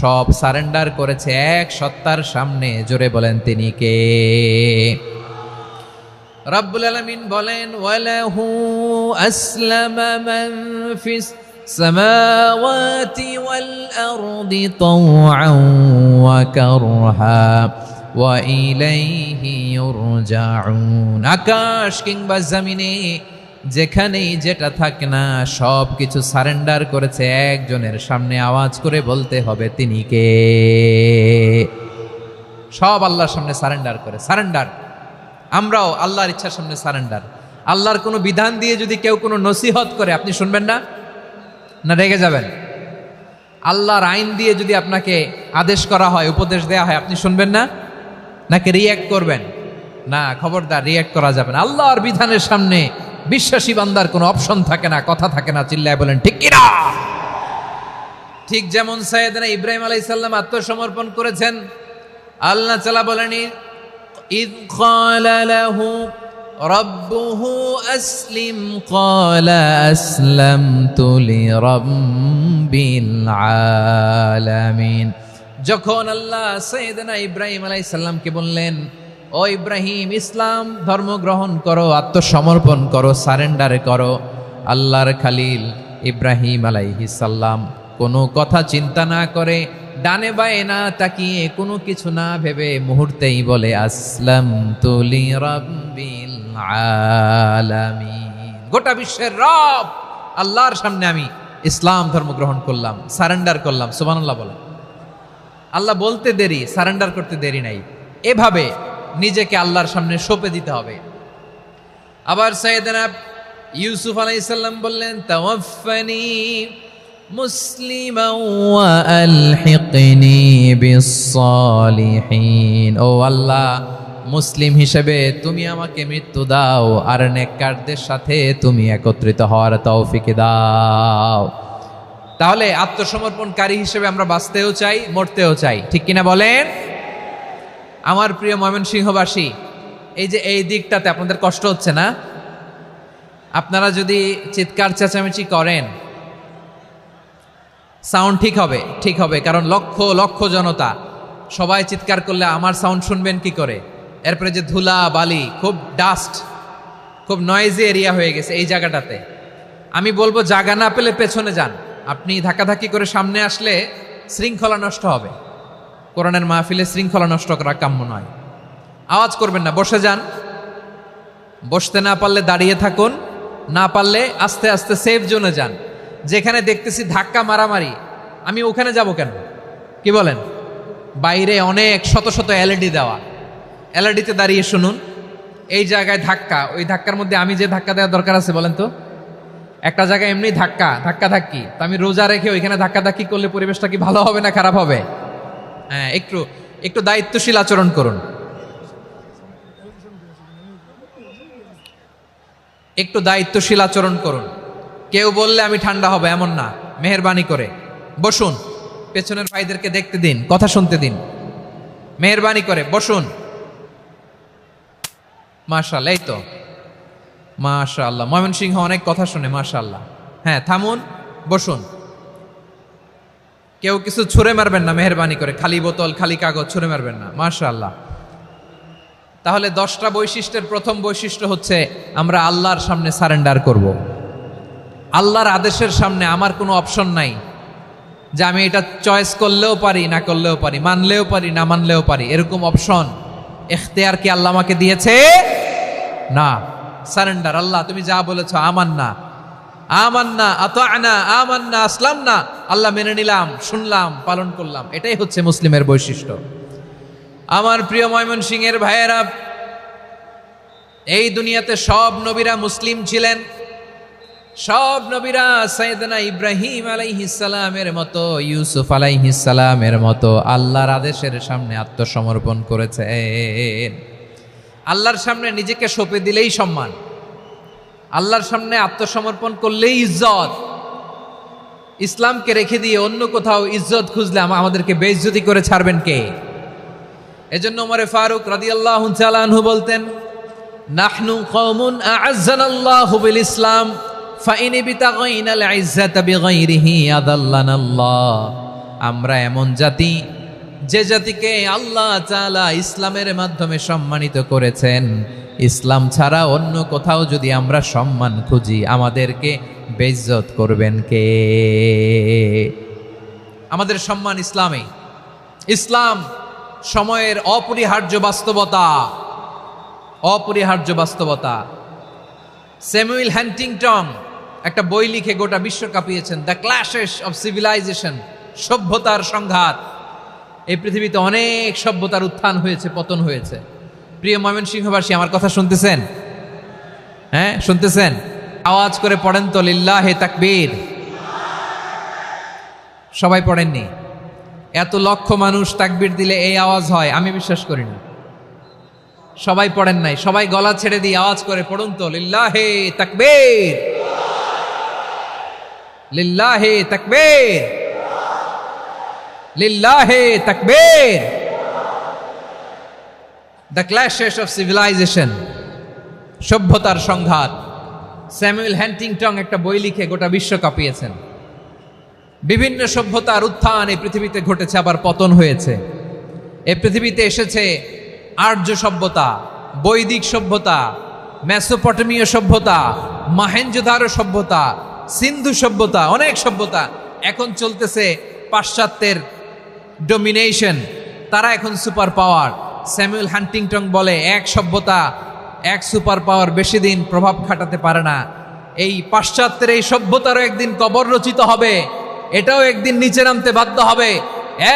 সব সারেন্ডার করেছে এক সত্তার সামনে। জোরে বলেন তিনি কে? রব্বুল আলামিন বলেন, ওয়ালাহু আসলামা মান ফিস সামাওয়াতি ওয়াল আরদি তাওআন ওয়া কারহা ওয়া ইলাইহি ইউরজাউন। আকাশ কিংবা জমিনে যেখানেই যেটা থাকে না, সব কিছু সারেন্ডার করেছে একজনের সামনে। আওয়াজ করে বলতে হবে তিনি কে? সব আল্লাহর সামনে সারেন্ডার করে। সারেন্ডার। আমরাও আল্লাহর ইচ্ছার সামনে সারেন্ডার। আল্লাহর কোনো বিধান দিয়ে যদি কেউ কোনো নসিহত করে, আপনি শুনবেন না? না রেগে যাবেন? আল্লাহর আইন দিয়ে যদি আপনাকে আদেশ করা হয়, উপদেশ দেয়া হয়, আপনি শুনবেন না? নাকি রিয়্যাক্ট করবেন? না, খবরদার, রিয়্যাক্ট করা যাবে না। আল্লাহর বিধানের সামনে বিশ্বাসী বান্দার কোনো অপশন থাকে না, কথা থাকে না। চিল্লায় বলেন ঠিক কিনা? ঠিক যেমন সাইয়েদনা ইব্রাহিম আলাইহিস সালাম আত্মসমর্পণ করেছেন। আল্লাহ তাআলা বলেন, ইয ক্বালা লাহু রাব্বুহু আসলিম ক্বালা আসলামতু লিরাব্বিল আলামিন। যখন আল্লাহ সাইয়েদনা ইব্রাহিম আলাইহিস সালামকে বললেন, ও ইব্রাহিম, ইসলাম ধর্ম গ্রহণ করো, আত্মসমর্পণ করো, সারেন্ডার করো, আল্লাহর খালিল ইব্রাহিম আলাইহিস সালাম কোনো কথা চিন্তা না করে, ডানে বায়ে না তাকিয়ে, কোনো কিছু না ভেবে মুহূর্তেই বলে, আসলামতু লিরাব্বিল আলামিন। গোটা বিশ্বের রব আল্লাহর সামনে আমি ইসলাম ধর্ম গ্রহণ করলাম, সারেন্ডার করলাম। সুবহানাল্লাহ বলেন। আল্লাহ বলতে দেরি, সারেন্ডার করতে দেরি নাই। এভাবে নিজেকে আল্লাহর সামনে সঁপে দিতে হবে। আবার সাইয়েদনা ইউসুফ আলাইহিস সালাম বললেন, তাওয়াফফানি মুসলিমান ওয়া আলহিকনি বিস-সালিহিন। ও আল্লাহ, মুসলিম হিসেবে তুমি আমাকে মৃত্যু দাও, আর নেককারদের সাথে তুমি একত্রিত হওয়ার তৌফিক দাও। তাহলে আত্মসমর্পণকারী হিসেবে আমরা বাঁচতেও চাই, মরতেও চাই। ঠিক কিনা বলেন? আমার প্রিয় ময়মনসিংহবাসী, এই যে এই দিকটাতে আপনাদের কষ্ট হচ্ছে না? আপনারা যদি চিৎকার চেঁচামেচি করেন, সাউন্ড ঠিক হবে, ঠিক হবে। কারণ লক্ষ লক্ষ জনতা, সবাই চিৎকার করলে আমার সাউন্ড শুনবেন কি করে? এরপরে যে ধুলা বালি, খুব ডাস্ট, খুব নয়েজি এরিয়া হয়ে গেছে এই জায়গাটাতে। আমি বলবো, জায়গা না পেলে পেছনে যান। আপনি ধাক্কাধাক্কি করে সামনে আসলে শৃঙ্খলা নষ্ট হবে। কোরআনের মাহফিলে শৃঙ্খলা নষ্ট করা কাম্য নয়। আওয়াজ করবেন না, বসে যান। বসতে না পারলে দাঁড়িয়ে থাকুন, না পারলে আস্তে আস্তে সেফ জোনে যান। যেখানে দেখতেছি ধাক্কা মারামারি, আমি ওখানে যাব কেন? কি বলেন? বাইরে অনেক শত শত এলইডি দেওয়া, এলইডিতে দাঁড়িয়ে শুনুন। এই জায়গায় ধাক্কা, ওই ধাক্কার মধ্যে আমি যে ধাক্কা দেওয়ার দরকার আছে বলেন তো? একটা জায়গায় এমনি ধাক্কা ধাক্কি, তো আমি রোজা রেখে ওইখানে ধাক্কি করলে পরিবেশটা কি ভালো হবে না খারাপ হবে? হ্যাঁ, একটু দায়িত্বশীল আচরণ করুন, একটু দায়িত্বশীল আচরণ করুন। কেউ বললে আমি ঠান্ডা হবে এমন না, মেহেরবানি করে বসুন। পেছনের ভাইদেরকে দেখতে দিন, কথা শুনতে দিন, মেহেরবানি করে বসুন। মাশাআল্লাহ, এই তো মাশাআল্লাহ, ময়মনসিংহ অনেক কথা শুনে, মাশাআল্লাহ। হ্যাঁ, থামুন, বসুন। কেউ কিছু ছুঁড়ে মারবেন না, মেহেরবানি করে। খালি বোতল, খালি কাগজ ছুঁড়ে মারবেন না, মাশাআল্লাহ। তাহলে 10টা বৈশিষ্ট্যের প্রথম বৈশিষ্ট্য হচ্ছে আমরা আল্লাহর সামনে সারেন্ডার করব। আল্লাহর আদেশের সামনে আমার কোনো অপশন নাই যে আমি এটা চয়েস করলেও পারি, না করলেও পারি, মানলেও পারি, না মানলেও পারি, এরকম অপশন এখতিয়ার কি আল্লাহ আমাকে দিয়েছে? না। সারেন্ডার। আল্লাহ তুমি যা বলেছো, আমান্না আমান্না আতা'না আমান্না আসলামনা, আল্লাহ মেনে নিলাম, শুনলাম, পালন করলাম। এটাই হচ্ছে মুসলিমের বৈশিষ্ট্য। আমার প্রিয় ময়মনসিংহের ভাইয়েরা, এই দুনিয়াতে সব নবীরা মুসলিম ছিলেন। সব নবীরা সাইয়েদনা ইব্রাহিম আলাইহিস সালামের মতো, ইউসুফ আলাইহিস সালামের মতো আল্লাহর আদেশের সামনে আত্মসমর্পণ করেছেন। আল্লাহর সামনে নিজেকে সঁপে দিলেই সম্মান, আল্লাহর সামনে আত্মসমর্পণ করলেই ইজ্জত। ইসলামকে রেখে দিয়ে অন্য কোথাও ইজ্জত খুঁজলে আমাদেরকে বেইজ্জতি করে ছাড়বেন কে? এজন্য ওমরে ফারুক রাদিয়াল্লাহু তাআলা আনহু বলতেন, নাহনু কওমুন আ'আজ্জানাল্লাহু বিল ইসলাম ফাইন বিতাগাইনাল ইজ্জাতা বিগাইরিহি আদাল্লানাল্লাহ। আমরা এমন জাতি, যে জাতিকে আল্লাহ তাআলা ইসলামের মাধ্যমে সম্মানিত করেছেন, ইসলাম ছাড়া অন্য কোথাও যদি আমরা সম্মান খুঁজি আমাদেরকে বেইজ্জত করবেন কে? আমাদের সম্মান ইসলামে। ইসলাম সময়ের অপরিহার্য বাস্তবতা, অপরিহার্য বাস্তবতা। স্যামুয়েল হ্যান্টিংটন একটা বই লিখে গোটা বিশ্ব কাঁপিয়েছেন, দ্য ক্ল্যাশেস অফ সিভিলাইজেশন, সভ্যতার সংঘাত। এই পৃথিবীতে অনেক সভ্যতার উত্থান হয়েছে, পতন হয়েছে। প্রিয় ময়মনসিংহবাসী, আমার কথা শুনতেছেন? হ্যাঁ, শুনতেছেন? আওয়াজ করে পড়েন তো লিল্লাহে তাকবীর। সবাই পড়েননি? এত লক্ষ মানুষ তাকবীর দিলে এই আওয়াজ হয়? আমি বিশ্বাস করি না। সবাই পড়েন নাই, সবাই গলা ছেড়ে দিয়ে আওয়াজ করে পড়ুন তো লিল্লাহে তাকবীর, লিল্লাহে তাকবীর, লিল্লাহে তাকবীর। দ্য ক্ল্যাশেস অফ সিভিলাইজেশন, সভ্যতার সংঘাত। স্যামুয়েল হ্যান্টিংটন একটা বই লিখে গোটা বিশ্ব কাঁপিয়েছেন। বিভিন্ন সভ্যতার উত্থান এই পৃথিবীতে ঘটেছে, আবার পতন হয়েছে। এই পৃথিবীতে এসেছে আর্য সভ্যতা, বৈদিক সভ্যতা, মেসোপটেমীয় সভ্যতা, মহেঞ্জোদারো সভ্যতা, সিন্ধু সভ্যতা, অনেক সভ্যতা। এখন চলতেছে পাশ্চাত্যের ডোমিনেশন, তারা এখন সুপার পাওয়ার। স্যামুয়েল হ্যান্টিংটন বলে, এক সভ্যতা, এক সুপার পাওয়ার বেশি দিন প্রভাব খাটাতে পারে না। এই পাশ্চাত্যের এই সভ্যতারও একদিন কবর রচিত হবে, এটাও একদিন নিচে নামতে বাধ্য হবে।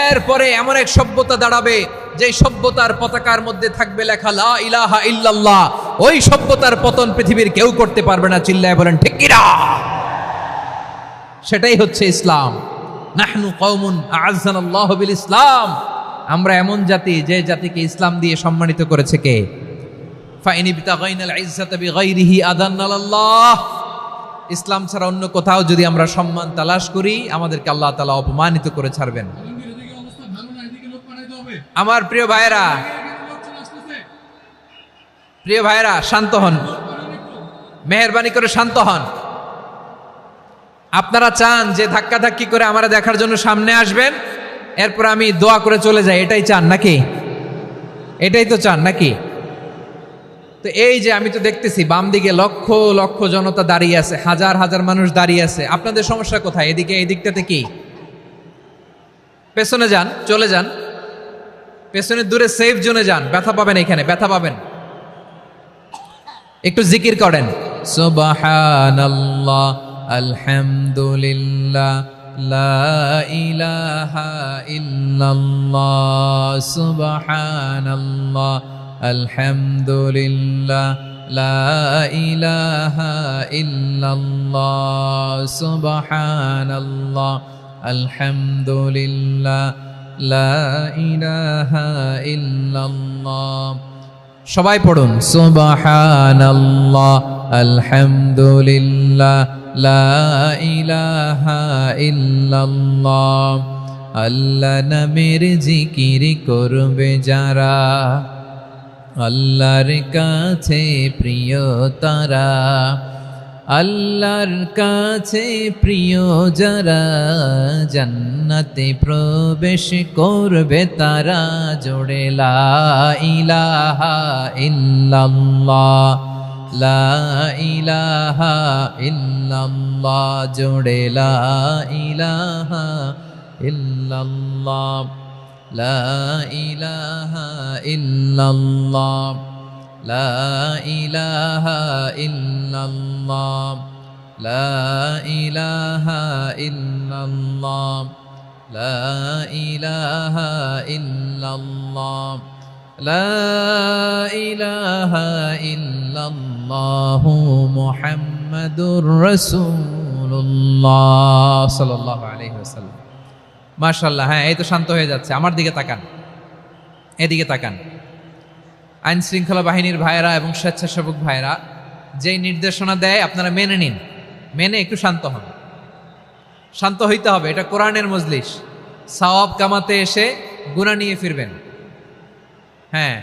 এরপরে এমন এক সভ্যতা দাঁড়াবে যে সভ্যতার পতাকার মধ্যে থাকবে লেখা লা ইলাহা ইল্লাল্লাহ। ওই সভ্যতার পতন পৃথিবীর কেউ করতে পারবে না। চিল্লায় বলেন ঠিক কিনা? সেটাই হচ্ছে ইসলাম। নাহনু কওমুন আ'আজ্জানাল্লাহু বিল ইসলাম। আমরা এমন জাতি, যে জাতিকে ইসলাম দিয়ে সম্মানিত করেছে কে? ফাইন বিতাগাইনাল ইজ্জাতা বিগাইরিহি আদান্নাল্লাহ। ইসলাম ছাড়া অন্য কোথাও যদি আমরা সম্মান তালাশ করি আমাদেরকে আল্লাহ তাআলা অপমানিত করে ছাড়বেন। আমার প্রিয় ভাইরা, প্রিয় ভাইরা, শান্ত হন, মেহেরবানি করে শান্ত হন। আপনারা চান যে ধাক্কাধাক্কি করে আমারা দেখার জন্য সামনে আসবেন, এরপর আমি দোয়া করে চলে যাই, এটাই চান নাকি? এটাই তো চান নাকি? তো এই যে আমি তো দেখতেছি বাম দিকে লক্ষ লক্ষ জনতা দাঁড়িয়ে আছে, হাজার হাজার মানুষ দাঁড়িয়ে আছে। আপনাদের সমস্যা কোথায়? এদিকে, এই দিকটাতে কি? পেছনে যান, চলে যান, পেছনে দূরে সেফ জোনে যান। ব্যথা পাবেন, এখানে ব্যথা পাবেন। একটু জিকির করেন, সুবহানাল্লাহ, আলহামদুলিল্লাহ, লা ইলাহা ইল্লাল্লাহ, সুবহানাল্লাহ, আলহামদুলিল্লাহ, লা ইলাহা ইল্লাল্লাহ, সুবহানাল্লাহ, আলহামদুলিল্লাহ, লা ইলাহা ইল্লাল্লাহ। সবাই পড়ুন, সুবহানাল্লাহ, আলহামদুলিল্লাহ, লা ইলাহা ইল্লাল্লাহ। আল্লাহ নামের জিকির করবে যারা, আল্লাহর কাছে প্রিয় তারা, আল্লাহর কাছে প্রিয় যারা, জান্নাতে প্রবেশ করবে তারা। জোড়ে লা ইলাহা ইল্লাল্লাহ, লা ইলাহা ইল্লাল্লাহ, জোড়ে লা ইলাহা ইল্লাল্লাহ, লা ইলাহা ইল্লাল্লাহ, লা ইলাহা ইল্লাল্লাহ, লা ইলাহা ইল্লাল্লাহ, লা ইলাহা ইল্লাল্লাহ, লা ইলাহা ইল্লাল্লাহ, মুহাম্মাদুর রাসূলুল্লাহ সাল্লাল্লাহু আলাইহি ওয়াসাল্লাম। মাশাআল্লাহ। হ্যাঁ, এই তো শান্ত হয়ে যাচ্ছে। আমার দিকে তাকান, এদিকে তাকান। আইন শৃঙ্খলা বাহিনীর ভাইয়েরা এবং স্বেচ্ছাসেবক ভাইয়েরা যেই নির্দেশনা দেয় আপনারা মেনে নিন, মেনে একটু শান্ত হন। শান্ত হইতে হবে, এটা কোরআনের মজলিস। সওয়াব কামাতে এসে গুনাহ নিয়ে ফিরবেন। হ্যাঁ,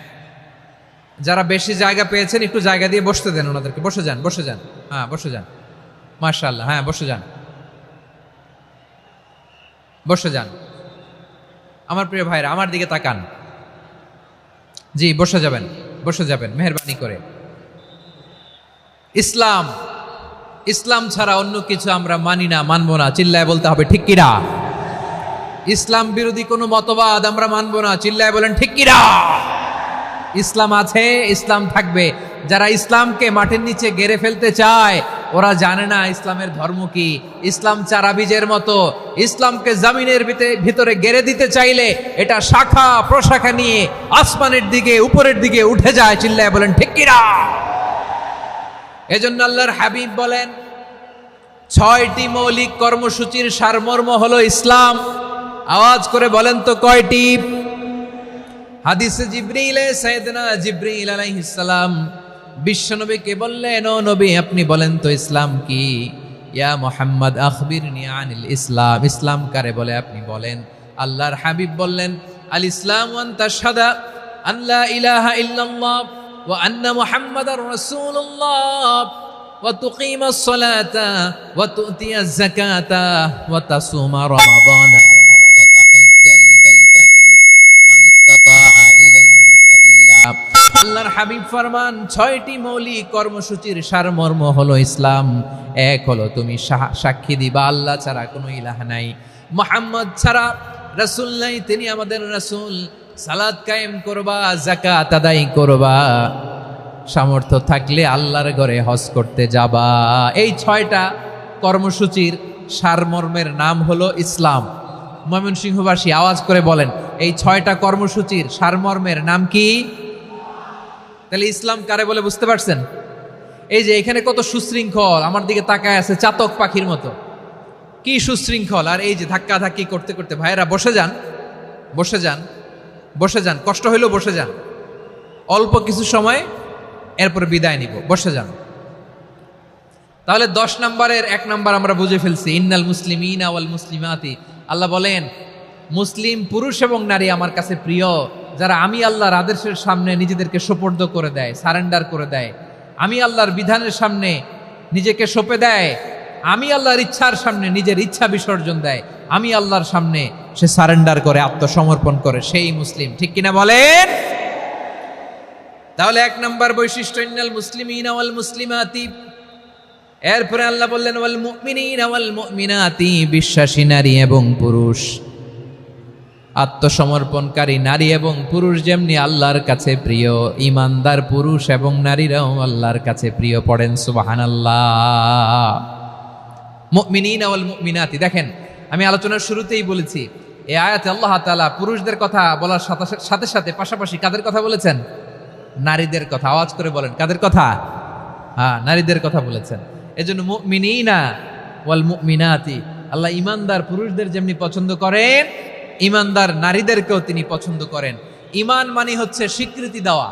যারা বেশি জায়গা পেয়েছেন একটু জায়গা দিয়ে বসতে দেন ওনাদেরকে। বসে যান, বসে যান। হ্যাঁ, বসে যান। মাশাআল্লাহ, হ্যাঁ বসে যান, বসে যান। আমার প্রিয় ভাইরা আমার দিকে তাকান। জি, বসে যাবেন, বসে যাবেন মেহেরবানি করে। ইসলাম, ইসলাম ছাড়া অন্য কিছু আমরা মানি না, মানবো না। চিল্লায় বলতে হবে ঠিক কিনা? ইসলাম বিরোধী কোনো মতবাদ আমরা মানবো না। চিল্লায় বলেন ঠিক কিনা? ইসলাম আছে, ইসলাম থাকবে। যারা ইসলামকে মাটির নিচে গেড়ে ফেলতে চায় ওরা জানে না ইসলামের ধর্ম কি। ইসলাম চারা বীজের মতো, ইসলামকে জমিনের ভিতরে গেড়ে দিতে চাইলে এটা শাখা প্রশাখা নিয়ে আসমানের দিকে উপরের দিকে উঠে যায়। চিল্লায় বলেন ঠিক কিনা? এজন্য আল্লাহর হাবিব বলেন 6টি মৌলিক কর্মসূচির সারমর্ম হলো ইসলাম। আওয়াজ করে বলেন তো কয়টি? হাদিসে জিবরিলে সাইয়েদনা জিবরিল আলাইহিস সালাম বিশ্বনবীকে বললেন, ও নবী আপনি বলেন তো ইসলাম কি? ইয়া মুহাম্মদ আখবিরনি আনিল ইসলাম। ইসলাম কারে বলে আপনি বলেন। আল্লাহর হাবিব বললেন, আল ইসলাম আন তাশহাদা আন লা ইলাহা ইল্লাল্লাহ ওয়া আন্না মুহাম্মাদার রাসূলুল্লাহ ওয়া তুকিমাস সালাতা ওয়া তুতিয়াজ যাকাতা ওয়া তাসুমা রমাদানা ওয়া তাহুজ্জাল বাইতা মান ইসতাতাআ ইলাইহি সাবিলা। আল্লাহর হাবিব ফরমান 6টি মৌলিক কর্মসূচির সারমর্ম হলো ইসলাম। এক হলো তুমি সাক্ষী দিবা আল্লাহ ছাড়া কোনো ইলাহ নাই, মুহাম্মদ ছাড়া রাসূল নাই, তিনি আমাদের রাসূল। সালাত কায়েম করবা, যাকাত আদায় করবা, সামর্থ্য থাকলে আল্লাহর ঘরে হজ করতে যাবা। এই 6টা কর্মসূচির সারমর্মের নাম হলো ইসলাম। ময়মনসিংহবাসী আওয়াজ করে বলেন, এই 6টা কর্মসূচির সারমর্মের নাম কি? তাহলে ইসলাম কারে বলে বুঝতে পারছেন? এই যে এখানে কত সুশৃঙ্খল, আমার দিকে তাকায় আছে চাতক পাখির মতো, কি সুশৃঙ্খল। আর এই যে ধাক্কা ধাক্কি করতে করতে, ভাইরা বসে যান, বসে যান, বসে যান। কষ্ট হইলেও বসে যান, অল্প কিছু সময়, এরপরে বিদায় নিব। বসে যান। তাহলে 10 নম্বরের 1 নম্বর আমরা বুঝে ফেলছি, ইন্নাল মুসলিমিনা ওয়াল মুসলিমাতি। আল্লাহ বলেন মুসলিম পুরুষ এবং নারী আমার কাছে প্রিয়, যারা আমি আল্লাহর আদেশের সামনে নিজেদেরকে সোপর্দ করে দেয়, সারেন্ডার করে দেয়, আমি আল্লাহর বিধানের সামনে নিজেকে সঁপে দেয়, আমি আল্লাহর ইচ্ছার সামনে নিজের ইচ্ছা বিসর্জন দেয়, আমি আল্লাহর সামনে সে সারেন্ডার করে, আত্মসমর্পণ করে, সেই মুসলিম। ঠিক কিনা বলেন? তাহলে 1 নম্বর বৈশিষ্ট্য ইন্নাল মুসলিমিনা ওয়াল মুসলিমাতি। এরপরে আল্লাহ বললেন ওয়াল মুমিনিনা ওয়াল মুমিনাতি, বিশ্বাসী নারী এবং পুরুষ, আত্মসমর্পণকারী নারী এবং পুরুষ যেমনি আল্লাহর কাছে প্রিয়, ইমানদার পুরুষ এবং নারীরাও আল্লাহর কাছে প্রিয়। পড়েন সুবহানাল্লাহ। মুমিনিনা ওয়াল মুমিনাতি। দেখেন, আমি আলোচনার শুরুতেই বলেছি এই আয়াতে আল্লাহ তাআলা পুরুষদের কথা বলার সাথে সাথে পাশাপাশি কাদের কথা বলেছেন? নারীদের কথা। আওয়াজ করে বলেন কাদের কথা? হ্যাঁ, নারীদের কথা বলেছেন। এজন্য মুমিনিনা ওয়াল মুমিনাতি, আল্লাহ ইমানদার পুরুষদের যেমনি পছন্দ করেন, ইমানদার নারীদেরকেও তিনি পছন্দ করেন। ঈমান মানে হচ্ছে স্বীকৃতি দেওয়া।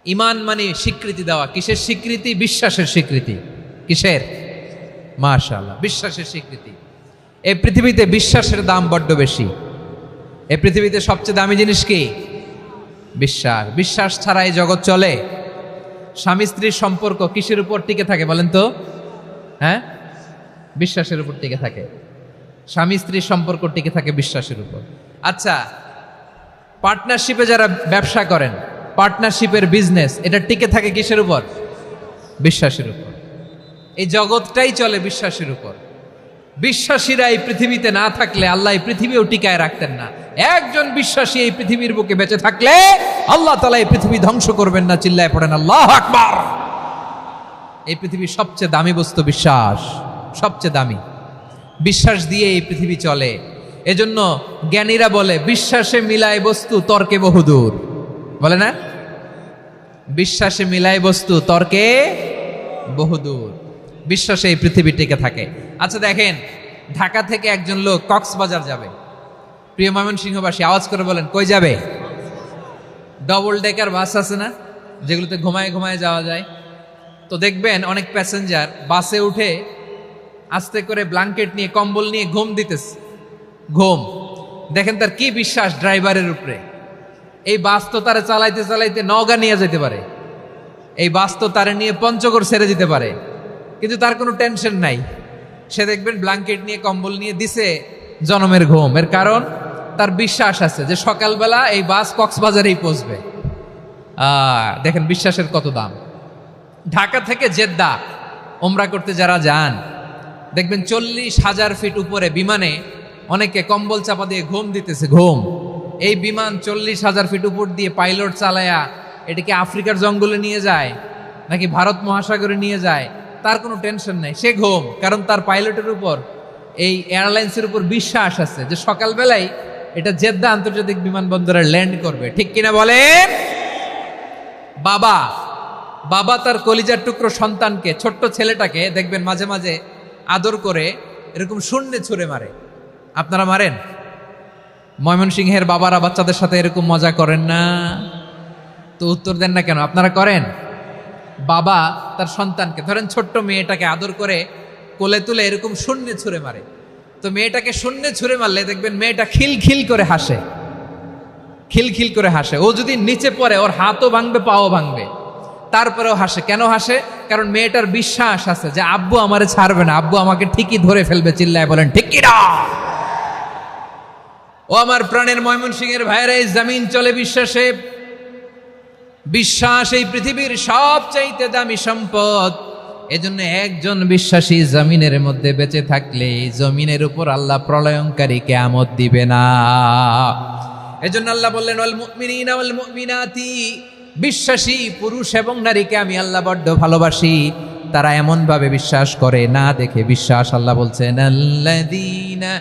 ঈমান মানে স্বীকৃতি দেওয়া। কিসের স্বীকৃতি? বিশ্বাসের স্বীকৃতি। কিসের? মাশাআল্লাহ, বিশ্বাসের স্বীকৃতি। এই পৃথিবীতে বিশ্বাসের দাম বড্ড বেশি। এই পৃথিবীতে সবচেয়ে দামি জিনিস কি? বিশ্বাস। বিশ্বাস ছাড়া এই জগৎ চলে? স্বামী স্ত্রীর সম্পর্ক কিসের উপর টিকে থাকে বলেন তো? হ্যাঁ, বিশ্বাসের উপর টিকে থাকে। স্বামী স্ত্রীর সম্পর্ক টিকে থাকে বিশ্বাসের উপর। আচ্ছা, পার্টনারশিপে যারা ব্যবসা করেন, পার্টনারশিপের বিজনেস, এটা টিকে থাকে কিসের উপর? বিশ্বাসের উপর। এই জগৎটাই চলে বিশ্বাসের উপর। বিশ্বাসীরা এই পৃথিবীতে না থাকলে আল্লাহ এই পৃথিবীও টিকায় রাখতেন না। একজন বিশ্বাসী এই পৃথিবীর বুকে বেঁচে থাকলে আল্লাহ তাআলা এই পৃথিবী ধ্বংস করবেন না। চিল্লায় পড়েন আল্লাহু আকবার। এই পৃথিবীর সবচেয়ে দামি বস্তু বিশ্বাস, সবচেয়ে দামি। বিশ্বাস দিয়ে এই পৃথিবী চলে। এজন্য জ্ঞানীরা বলে বিশ্বাসে মিলায় বস্তু, তর্কে বহুদূর। বলে না? বিশ্বাসে মিলায় বস্তু, তর্কে বহুদূর। বিশ্বাসে এই পৃথিবী টিকে থাকে। আচ্ছা দেখেন, ঢাকা থেকে একজন লোক কক্সবাজার যাবে। প্রিয় ময়মনসিংহবাসী আওয়াজ করে বলেন কই যাবে? ডবল ডেকার বাস আছে না, যেগুলোতে ঘুমায় ঘুমায় যাওয়া যায়। তো দেখবেন অনেক প্যাসেঞ্জার বাসে উঠে আস্তে করে ব্ল্যাঙ্কেট নিয়ে কম্বল নিয়ে ঘুম দিতেছে, ঘুম। দেখেন তার কি বিশ্বাস ড্রাইভারের উপরে। এই বাস তো তারা চালাইতে চালাইতে নওগাঁ নিয়ে যেতে পারে, এই বাস তো তারা নিয়ে পঞ্চগড় ছেড়ে দিতে পারে, কিন্তু তার কোনো টেনশন নাই। সে দেখবেন ব্ল্যাঙ্কেট নিয়ে কম্বল নিয়ে দিছে জনমের ঘুম। এর কারণ তার বিশ্বাস আছে যে সকালবেলা এই বাস কক্সবাজারেই পৌঁছবে। দেখেন বিশ্বাসের কত দাম। ঢাকা থেকে জেদ্দা ওমরা করতে যারা যান দেখবেন 40,000 ফিট উপরে বিমানে অনেকে কম্বল চাপা দিয়ে ঘুম দিতেছে, ঘুম। এই বিমান 40,000 ফিট উপর দিয়ে পাইলট চালায়া এটাকে আফ্রিকার জঙ্গলে নিয়ে যায় নাকি ভারত মহাসাগরে নিয়ে যায়, তার কোনো টেনশন নাই, সে ঘুম। কারণ তার পাইলটের উপর, এই এয়ারলাইন্সের উপর বিশ্বাস আছে যে সকালবেলায় এটা জেদ্দা আন্তর্জাতিক বিমানবন্দরে ল্যান্ড করবে। ঠিক কিনা বলেন? বাবা তার কলিজার টুকরো সন্তানকে, ছোট্ট ছেলেটাকে দেখবেন মাঝে মাঝে আদর করে এরকম শূন্যে ছুঁড়ে মারে। আপনারা মারেন? ময়মনসিংহের বাবারা বাচ্চাদের সাথে এরকম মজা করেন না? তো উত্তর দেন না কেন? আপনারা করেন? বাবা তার সন্তানকে, ধরেন ছোট্ট মেয়েটাকে আদর করে কোলে তুলে এরকম শূন্যে ছুঁড়ে মারে। তো মেয়েটাকে শূন্যে ছুঁড়ে মারলে দেখবেন মেয়েটা খিলখিল করে হাসে, খিলখিল করে হাসে। ও যদি নিচে পড়ে ওর হাতও ভাঙবে, পাও ভাঙবে, তারপরেও হাসে। কেন হাসে? কারণ মেয়েটার বিশ্বাস আছে যে আব্বু আমারে ছাড়বে না, আব্বু আমাকে ঠিকই ধরে ফেলবে। চিল্লায় বলেন ঠিক কিনা? ও আমার প্রাণের ময়মনসিংহের ভাইয়েরা, এই জমিন চলে বিশ্বাসে। বিশ্বাস এই পৃথিবীর সবচাইতে দামি সম্পদ। এজন্য একজন বিশ্বাসী জমিনের মধ্যে বেঁচে থাকলে জমিনের উপর আল্লাহ প্রলয়ঙ্কারী কিয়ামত দিবে না। এজন্য আল্লাহ বললেন ওয়াল মুমিনিনা ওয়াল মুমিনাতি, বিশ্বাসী পুরুষ এবং নারীকে আমি আল্লাহ বড্ড ভালোবাসি। তারা এমন ভাবে বিশ্বাস করে না দেখে বিশ্বাস। আল্লাহ বলছেন আল্লাযীনা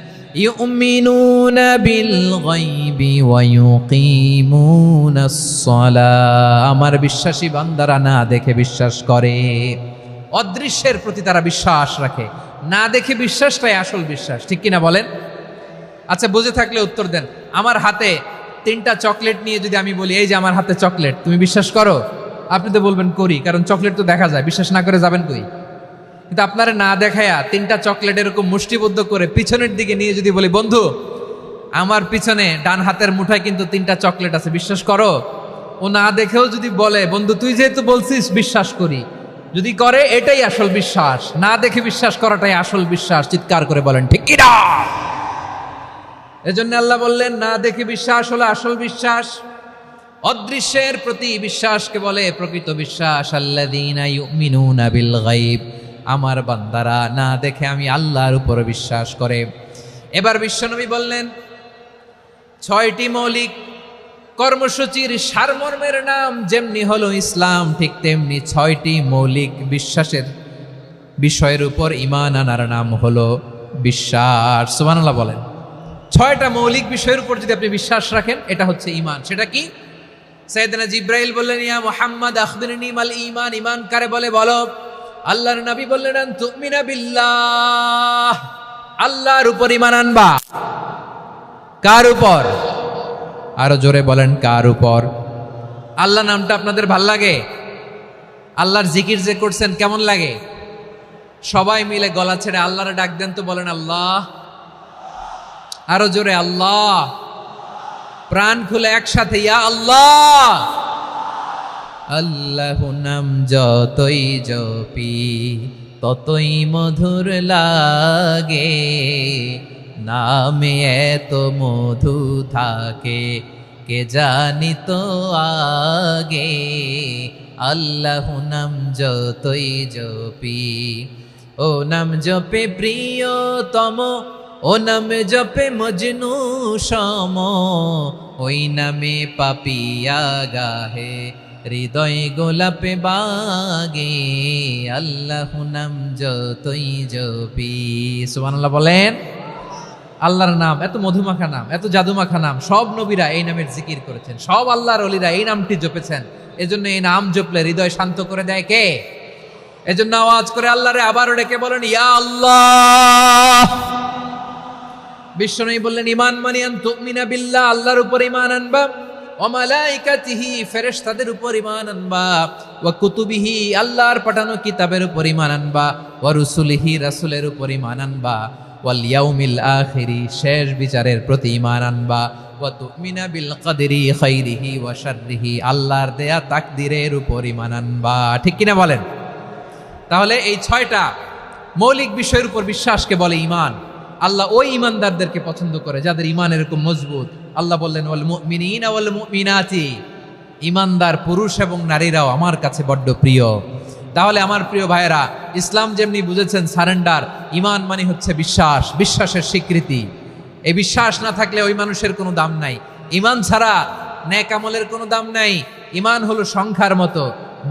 ইউমিনুনা বিল গায়বি ওয়া ইউকিমুনাস সালাহ, আমার বিশ্বাসী বান্দারা না দেখে বিশ্বাস করে। অদৃশ্যের প্রতি তারা বিশ্বাস রাখে, না দেখে বিশ্বাসটাই আসল বিশ্বাস। ঠিক কিনা বলেন? আচ্ছা, বুঝে থাকলে উত্তর দেন। আমার হাতে 3টা চকলেট নিয়ে যদি আমি বলি এই যে আমার হাতে চকলেট, তুমি বিশ্বাস করো? আপনি তো বলবেন করি, কারণ চকলেট তো দেখা যায়। বিশ্বাস না করে যাবেন কই? কিন্তু আপনারা না দেখায়া 3টা চকলেট এরকম মুষ্টিবদ্ধ করে পিছনের দিকে নিয়ে যদি বলি বন্ধু আমার পিছনে ডান হাতের মুঠায় কিন্তু 3টা চকলেট আছে, বিশ্বাস করো? ও না দেখেও যদি বলে বন্ধু তুই যেহেতু বলছিস বিশ্বাস করি, যদি করে এটাই আসল বিশ্বাস। না দেখে বিশ্বাস করাটাই আসল বিশ্বাস। চিৎকার করে বলেন ঠিক কি না? এজন্য আল্লাহ বললেন না দেখে বিশ্বাস হলো আসল বিশ্বাস। অদৃশ্যের প্রতি বিশ্বাসকে বলে প্রকৃত বিশ্বাস। আল্লাযীনা ইউমিনুনা বিল গায়ব, আমার বান্দারা না দেখে আমি আল্লাহর উপর বিশ্বাস করে। এবার বিশ্বনবী বললেন 6টি মৌলিক কর্মসূচির সারমর্মের নাম যেমনি হলো ইসলাম, ঠিক তেমনি 6টি মৌলিক বিশ্বাসের বিষয়ের উপর ঈমান আনার নাম হলো বিশ্বাস। সুবহানাল্লাহ বলেন। 6টা মৌলিক বিষয়ের উপর যদি আপনি বিশ্বাস রাখেন এটা হচ্ছে ঈমান। সেটা কি? সাইয়েদনা জিবরাইল বললেন ইয়া মুহাম্মদ আখবিরনি মাল ঈমান, ঈমান কারে বলে বলো। আল্লাহর নবী বললেন আন তুমিনা বিল্লাহ, আল্লাহর উপর ঈমান আনবা। কার উপর? আরো জোরে বলেন কার উপর? আল্লাহ নামটা আপনাদের ভাল লাগে? আল্লাহর জিকির যে করছেন কেমন লাগে? সবাই মিলে গলা ছেড়ে আল্লাহরে ডাক দেন তো, বলেন আল্লাহ। আরো জোরে আল্লাহ। প্রাণ খুলে একসাথে ইয়া আল্লাহ। আল্লাহ নাম যতই জপি ততই মধুর লাগে, নামে এত মধু থাকে কে জানি তো আগে। আল্লাহ নাম যতই জপি, ও নাম জপে প্রিয়তম, ও নামে জপে মজনু সম, ওই নামে পাপিয়া গাহে হৃদয় গোলাপে বাগে। আল্লাহ নাম যতই জপি। সুবহানাল্লাহ বলেন। আল্লাহর নাম এত মধুমাখা নাম, এত জাদুমাখা নাম। সব নবীরা এই নামের জিকির করেছেন, সব আল্লাহর ওলিরা এই নামটি জপেছেন। এজন্য এই নাম জপলে হৃদয় শান্ত করে দেয় কে? এজন্য আওয়াজ করে আল্লাহরে আবারও ডেকে বলেন ইয়া আল্লাহ। বিশ্বনবী বললেন ঈমান মানে আন তুমিনা বিল্লাহ, আল্লাহর উপর ঈমান আনবা। ওয়া মালাইকাতিহি ফেরেশতাদের উপর ঈমান আনবা, ওয়া কুতুবিহি আল্লাহর পাঠানো কিতাবের উপর ঈমান আনবা, ওয়া রুসুলিহি রাসূলের উপর ঈমান আনবা, ওয়াল ইয়াউমিল আখিরি শেষ বিচারের প্রতি ঈমান আনবা, ওয়া তুমিনা বিল কদরি খাইরিহি ওয়া শাররিহি আল্লাহর দেয়া তাকদীরের উপর ঈমান আনবা। ঠিক কিনা বলেন? তাহলে এই 6টা মৌলিক বিষয়ের উপর বিশ্বাসকে বলে ঈমান। আল্লাহ ওই ঈমানদারদেরকে পছন্দ করে যাদের ঈমান এরকম মজবুত। আল্লাহ বললেন ওয়াল মুমিনিনা ওয়াল মুমিনাতি, ঈমানদার পুরুষ এবং নারীরাও আমার কাছে বড্ড প্রিয়। তাহলে আমার প্রিয় ভাইয়েরা, ইসলাম যেমনি বুঝেছেন সারেন্ডার, ঈমান মানে হচ্ছে বিশ্বাস, বিশ্বাসের স্বীকৃতি। এই বিশ্বাস না থাকলে ওই মানুষের কোনো দাম নাই। ঈমান ছাড়া নেক আমলের কোনো দাম নাই। ঈমান হলো সংখ্যার মতো,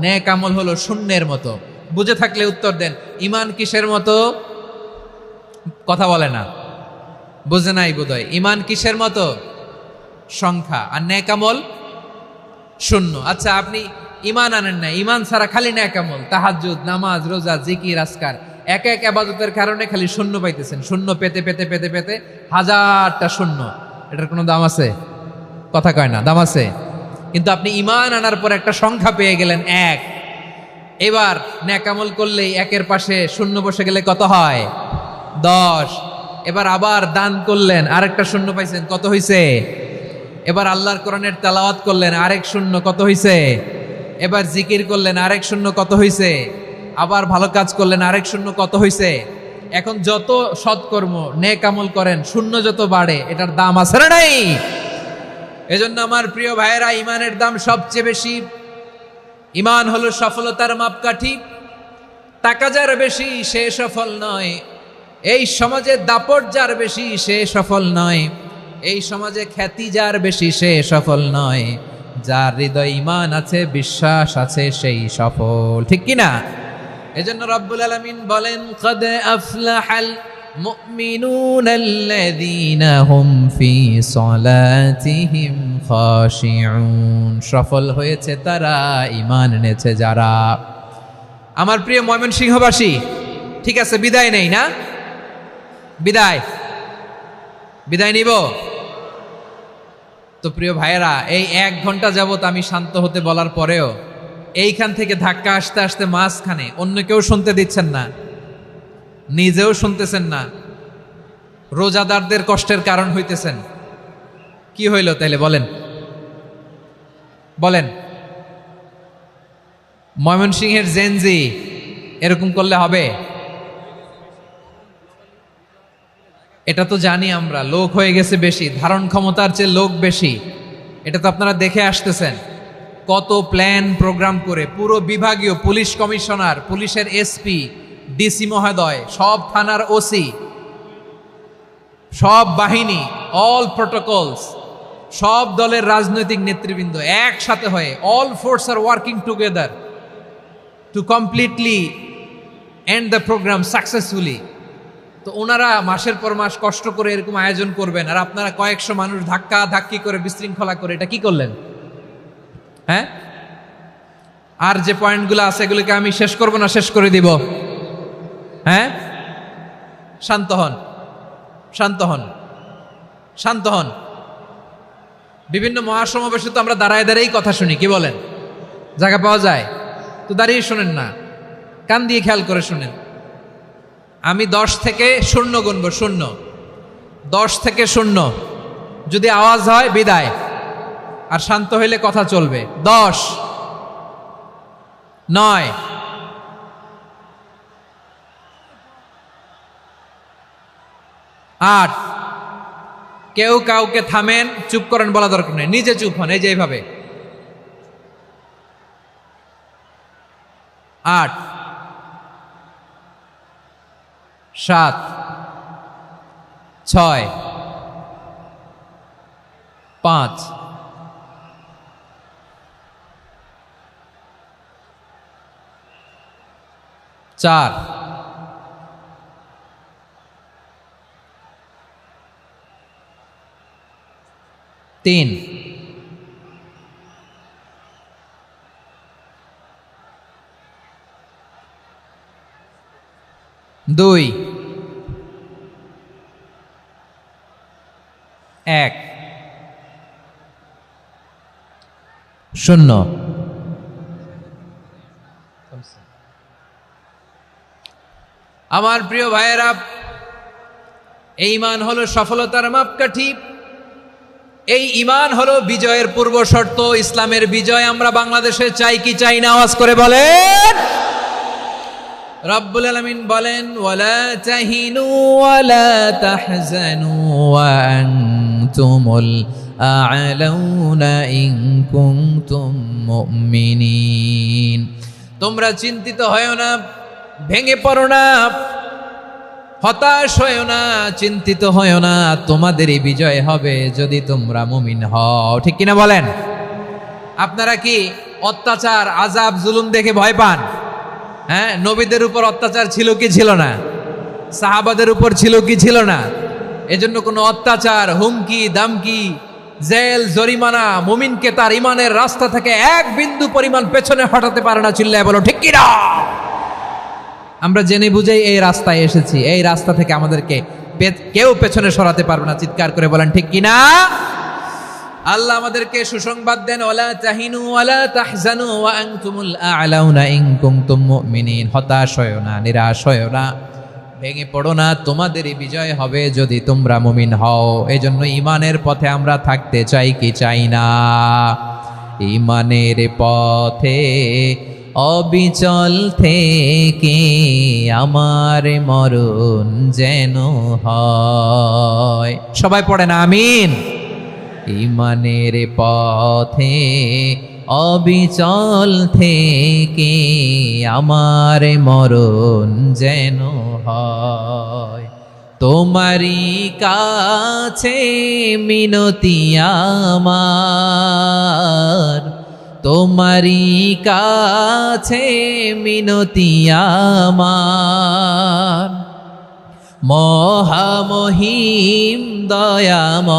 নেক আমল হলো শূন্যের মতো। বুঝে থাকলে উত্তর দেন, ঈমান কিসের মতো? কথা বলে না, বুঝে নাই বোধহয়। ঈমান কিসের মতো? সংখ্যা। আর নেক আমল শূন্য। আচ্ছা, আপনি ঈমান আনেন না, ঈমান ছাড়া খালি নেক আমল, তাহাজ্জুদ, নামাজ, রোজা, জিকির, আজকার, এক এক ইবাদতের কারণে খালি শূন্য পাইতেছেন। শূন্য পেতে পেতে পেতে পেতে হাজারটা শূন্য। এটার কোনো দাম আছে? কথা কয় না, দাম আছে। কিন্তু আপনি ঈমান আনার পর একটা সংখ্যা পেয়ে গেলেন, এক। এবার নেক আমল করলেই একের পাশে শূন্য বসে গেলে কত হয়? 10। এবার আবার দান করলেন, আরেকটা শূন্য পাইছেন, কত হইছে? এবার আল্লাহর কোরআনের তেলাওয়াত করলেন, আরেক শূন্য, কত হইছে? এবার জিকির করলেন, আরেক শূন্য, কত হইছে? আবার ভালো কাজ করলেন, আরেক শূন্য, কত হইছে? এখন যত সৎকর্ম নেক আমল করেন, শূন্য যত বাড়ে, এটার দাম আছে না নাই? এজন্য আমার প্রিয় ভাইয়েরা, ঈমানের দাম সবচেয়ে বেশি। ঈমান হলো সফলতার মাপকাঠি। টাকা যার বেশি সে সফল নয়, এই সমাজে দাপট যার বেশি সে সফল নয়, এই সমাজে খ্যাতি যার বেশি সে সফল নয়, যার হৃদয় ঈমান আছে, বিশ্বাস আছে, সেই সফল। ঠিক কিনা? এজন্য রব্বুল আলামিন বলেন, কদ আফলাহাল মুমিনুনাল্লাযীনা হুম ফি সলাতিহিম খাশিউন, সফল হয়েছে তারা, ঈমান এনেছে যারা। আমার প্রিয় ময়মনসিংহবাসী, ঠিক আছে, বিদায় নেই না? বিদায় নিব তো? প্রিয় ভাইয়েরা, এই 1 ঘন্টা যাবত আমি শান্ত হতে বলার পরেও এইখান থেকে ধাক্কা আসতে আসতে মাঝখানে অন্য কেউ শুনতে দিচ্ছেন না, নিজেও শুনতেছেন না, রোজাদারদের কষ্টের কারণ হইতেছেন। কি হইল তাইলে বলেন? বলেন, ময়মনসিংহের জেনজি এরকম করলে হবে? এটা তো জানি আমরা, লোক হয়ে গেছে বেশি, ধারণ ক্ষমতার চেয়ে লোক বেশি। এটা তো আপনারা দেখে আসতেছেন, কত প্ল্যান প্রোগ্রাম করে পুরো বিভাগীয় পুলিশ কমিশনার, পুলিশের এসপি, ডিসি মহোদয়, সব থানার ওসি, সব বাহিনী, অল প্রোটোকলস, সব দলের রাজনৈতিক নেতৃবৃন্দ একসাথে হয়ে, all force are working together to completely end the programme successfully. তো ওনারা মাসের পর মাস কষ্ট করে এরকম আয়োজন করবেন, আর আপনারা কয়েকশো মানুষ ধাক্কা ধাক্কি করে, বিশৃঙ্খলা করে, এটা কি করলেন? হ্যাঁ? আর যে পয়েন্টগুলো আছে এগুলোকে আমি শেষ করব না শেষ করে দিব? হ্যাঁ, শান্ত হন, শান্ত হন, শান্ত হন। বিভিন্ন মহাসমাবেশে তো আমরা দাঁড়ায় দাঁড়িয়েই কথা শুনি, কি বলেন? জায়গা পাওয়া যায় তো দাঁড়িয়ে শোনেন না, কান দিয়ে খেয়াল করে শুনেন। আমি 10 থেকে 0 গুনব, 0, 10 থেকে 0, যদি আওয়াজ হয় বিদায়, আর শান্ত হইলে কথা চলবে। 10, 9, 8, কেউ কাউকে থামেন, চুপ করেন বলা দরকার নেই, নিজে চুপ হন, এই যে এইভাবে। 8, 7, 6, 5, 4, 3, 2, 1। শূন্য। আমার প্রিয় ভাইয়েরা, এই ঈমান হলো সফলতার মাপকাঠি, এই ঈমান হলো বিজয়ের পূর্ব শর্ত। ইসলামের বিজয় আমরা বাংলাদেশে চাই কি চাই না? আওয়াজ করে বলেন। রব্বুল আলামিন বলেন, ওয়ালা তাহিনু ওয়ালা তাহজানু ওয়া আনতুমুল আ'লাউনা ইন কুনতুম মুমিনিন। তোমরা চিন্তিত হয়ো না, ভেঙে পড়ো না, হতাশ হয়ো না, চিন্তিত হয়ো না, তোমাদেরই বিজয় হবে যদি তোমরা মুমিন হও। ঠিক কিনা বলেন? আপনারা কি অত্যাচার, আযাব, জুলুম দেখে ভয় পান? হ্যাঁ, নবীদের উপর অত্যাচার ছিল কি ছিল না? সাহাবাদের উপর ছিল কি ছিল না? এজন্য কোনো অত্যাচার, হুমকি, দামকি, জেল, জরিমানা মুমিনকে তার ইমানের রাস্তা থেকে এক বিন্দু পরিমাণ পেছনে হটাতে পারে না। চিল্লায় বলো ঠিক কিনা? আমরা জেনে বুঝেই এই রাস্তায় এসেছি, এই রাস্তা থেকে আমাদেরকে কেউ পেছনে সরাতে পারবে না। চিৎকার করে বলেন ঠিক কিনা? আল্লাহ আমাদেরকে সুসংবাদ দেন, ওয়ালা তাহিনু ওয়ালা তাহজানু ওয়া আনতুমুল আ'লাউনা ইন কুনতুম মুমিনিন। হতাশ হয়ো না, নিরাশ হয়ো না, ভেঙে পড়ো না, তোমাদেরই বিজয় হবে যদি তোমরা মুমিন হও। এজন্য ঈমানের পথে আমরা থাকতে চাই কি চাই না? ঈমানের পথে অবিচল থেকে আমার মরণ যেন হয়। সবাই পড়েন আমিন। ঈমানের পথে অবিচল থেকে আমার মরণ যেন হয়। তোমারই কাছে মিনতি আমার, তোমারই কাছে মিনতি আমার, মহামহিম দয়াময়।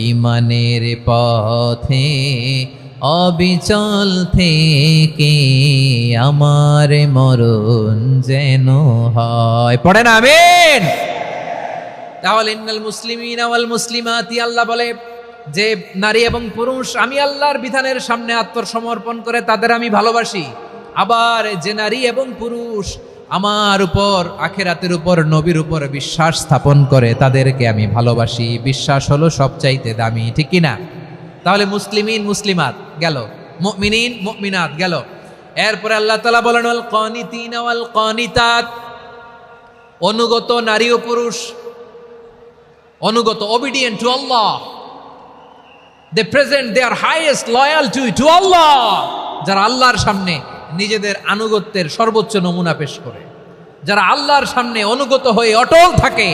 ঈমানের পথে অবিচল থেকে আমার মরণ যেন হয়। পড়েন আমিন। তাহলে ইন্নাল মুসলিমিনা ওয়াল মুসলিমাতি, আল্লাহ বলে যে নারী এবং পুরুষ আমি আল্লাহর বিধানের সামনে আত্মসমর্পণ করে তাদের আমি ভালোবাসি। আবার যে নারী এবং পুরুষ আমার উপর, আখিরাতের উপর, নবীর উপর বিশ্বাস স্থাপন করে তাদেরকে আমি ভালোবাসি। বিশ্বাস হলো সবচাইতে দামি। ঠিক কিনা? তাহলে মুসলিমিন মুসলিমাত গেল, মুমিনিন মুমিনাত গেল। এরপরে আল্লাহ তাআলা বলেন, ওয়াল কানিতিনা ওয়াল কানিতাত, অনুগত নারী ও পুরুষ, অনুগত, obedient to Allah. They present their highest loyalty to Allah. যারা আল্লাহর সামনে নিজেদের আনুগত্যের সর্বোচ্চ নমুনা পেশ করে, যারা আল্লাহর সামনে অনুগত হয়ে অটল থাকে,